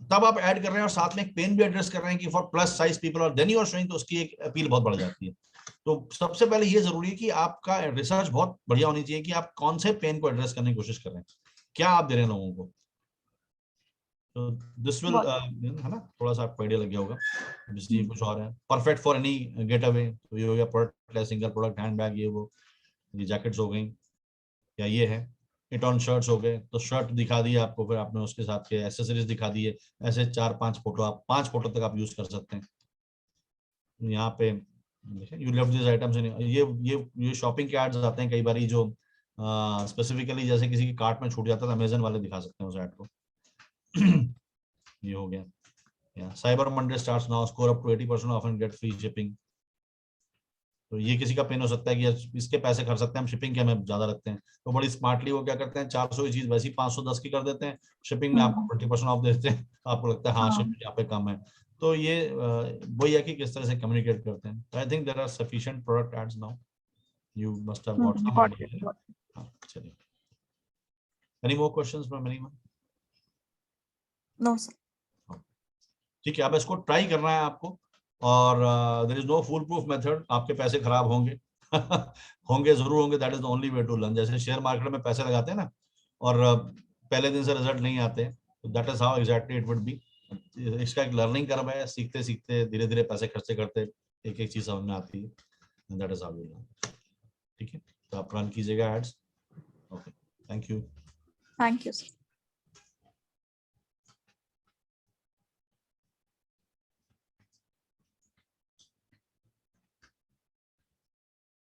तब आप ऐड कर रहे हैं और साथ में एक पेन भी एड्रेस कर रहे हैं कि फॉर प्लस साइज पीपल, और देन यू आर शोइंग, तो उसकी एक अपील बहुत बढ़ जाती है। तो सबसे पहले ये जरूरी है कि आपका रिसर्च बहुत बढ़िया होनी चाहिए कि आप कौन से पेन को एड्रेस करने की कोशिश कर रहे हैं, क्या आप दे रहे हैं लोगों को। तो दिस विल है ना, थोड़ा सा आपको आइडिया लग गया होगा। ये कुछ और है, perfect for any get away, तो ये हो गया product, single product, hand bag, ये वो, ये जैकेट्स हो गई, या ये है इट ऑन शर्ट्स हो गए, तो शर्ट दिखा दिया आपको, फिर आपने उसके साथ के एसेसरीज दिखा दिए, ऐसे 4-5 फोटो, आप 5 फोटो तक आप यूज कर सकते हैं। यहाँ पे यू लेफ्ट दिस आइटम्स, ये शॉपिंग के एड्स आते हैं कई बार जो स्पेसिफिकली जैसे किसी की कार्ट में छूट जाता है, अमेजन वाले दिखा सकते हैं उस ऐड को। ये हो गया। Cyber Monday starts now, score up to 80% off and get free shipping. तो ये किसी का पेन हो सकता है कि इसके पैसे खर्च सकते हैं हम, शिपिंग के हमें ज्यादा लगते हैं, तो बड़ी स्मार्टली वो क्या करते हैं, 400 की चीज वैसी 510 की कर देते हैं, शिपिंग में आपको 20% ऑफ देते हैं, आपको लगता है हाँ शिपिंग यहाँ पे कम है। तो ये वही है कि किस तरह से कम्युनिकेट करते हैं। I think there are sufficient product ads now, you must have got some idea. चलिए, any more questions from anyone? No sir. ठीक है, अब इसको ट्राई करना है आपको, और there is no foolproof method, आपके पैसे खराब होंगे होंगे, जरूर होंगे, that is the only way to learn. जैसे शेयर मार्केट में पैसे लगाते हैं ना, और पहले दिन से रिजल्ट नहीं आते, तो that is how exactly it would be. इसका एक लर्निंग कर्व है, सीखते सीखते धीरे धीरे पैसे खर्चे करते एक एक चीज समझ में आती है, that is how you learn. ठीक है, तो आप रन कीजिएगा ads. Okay, thank you. Thank you sir.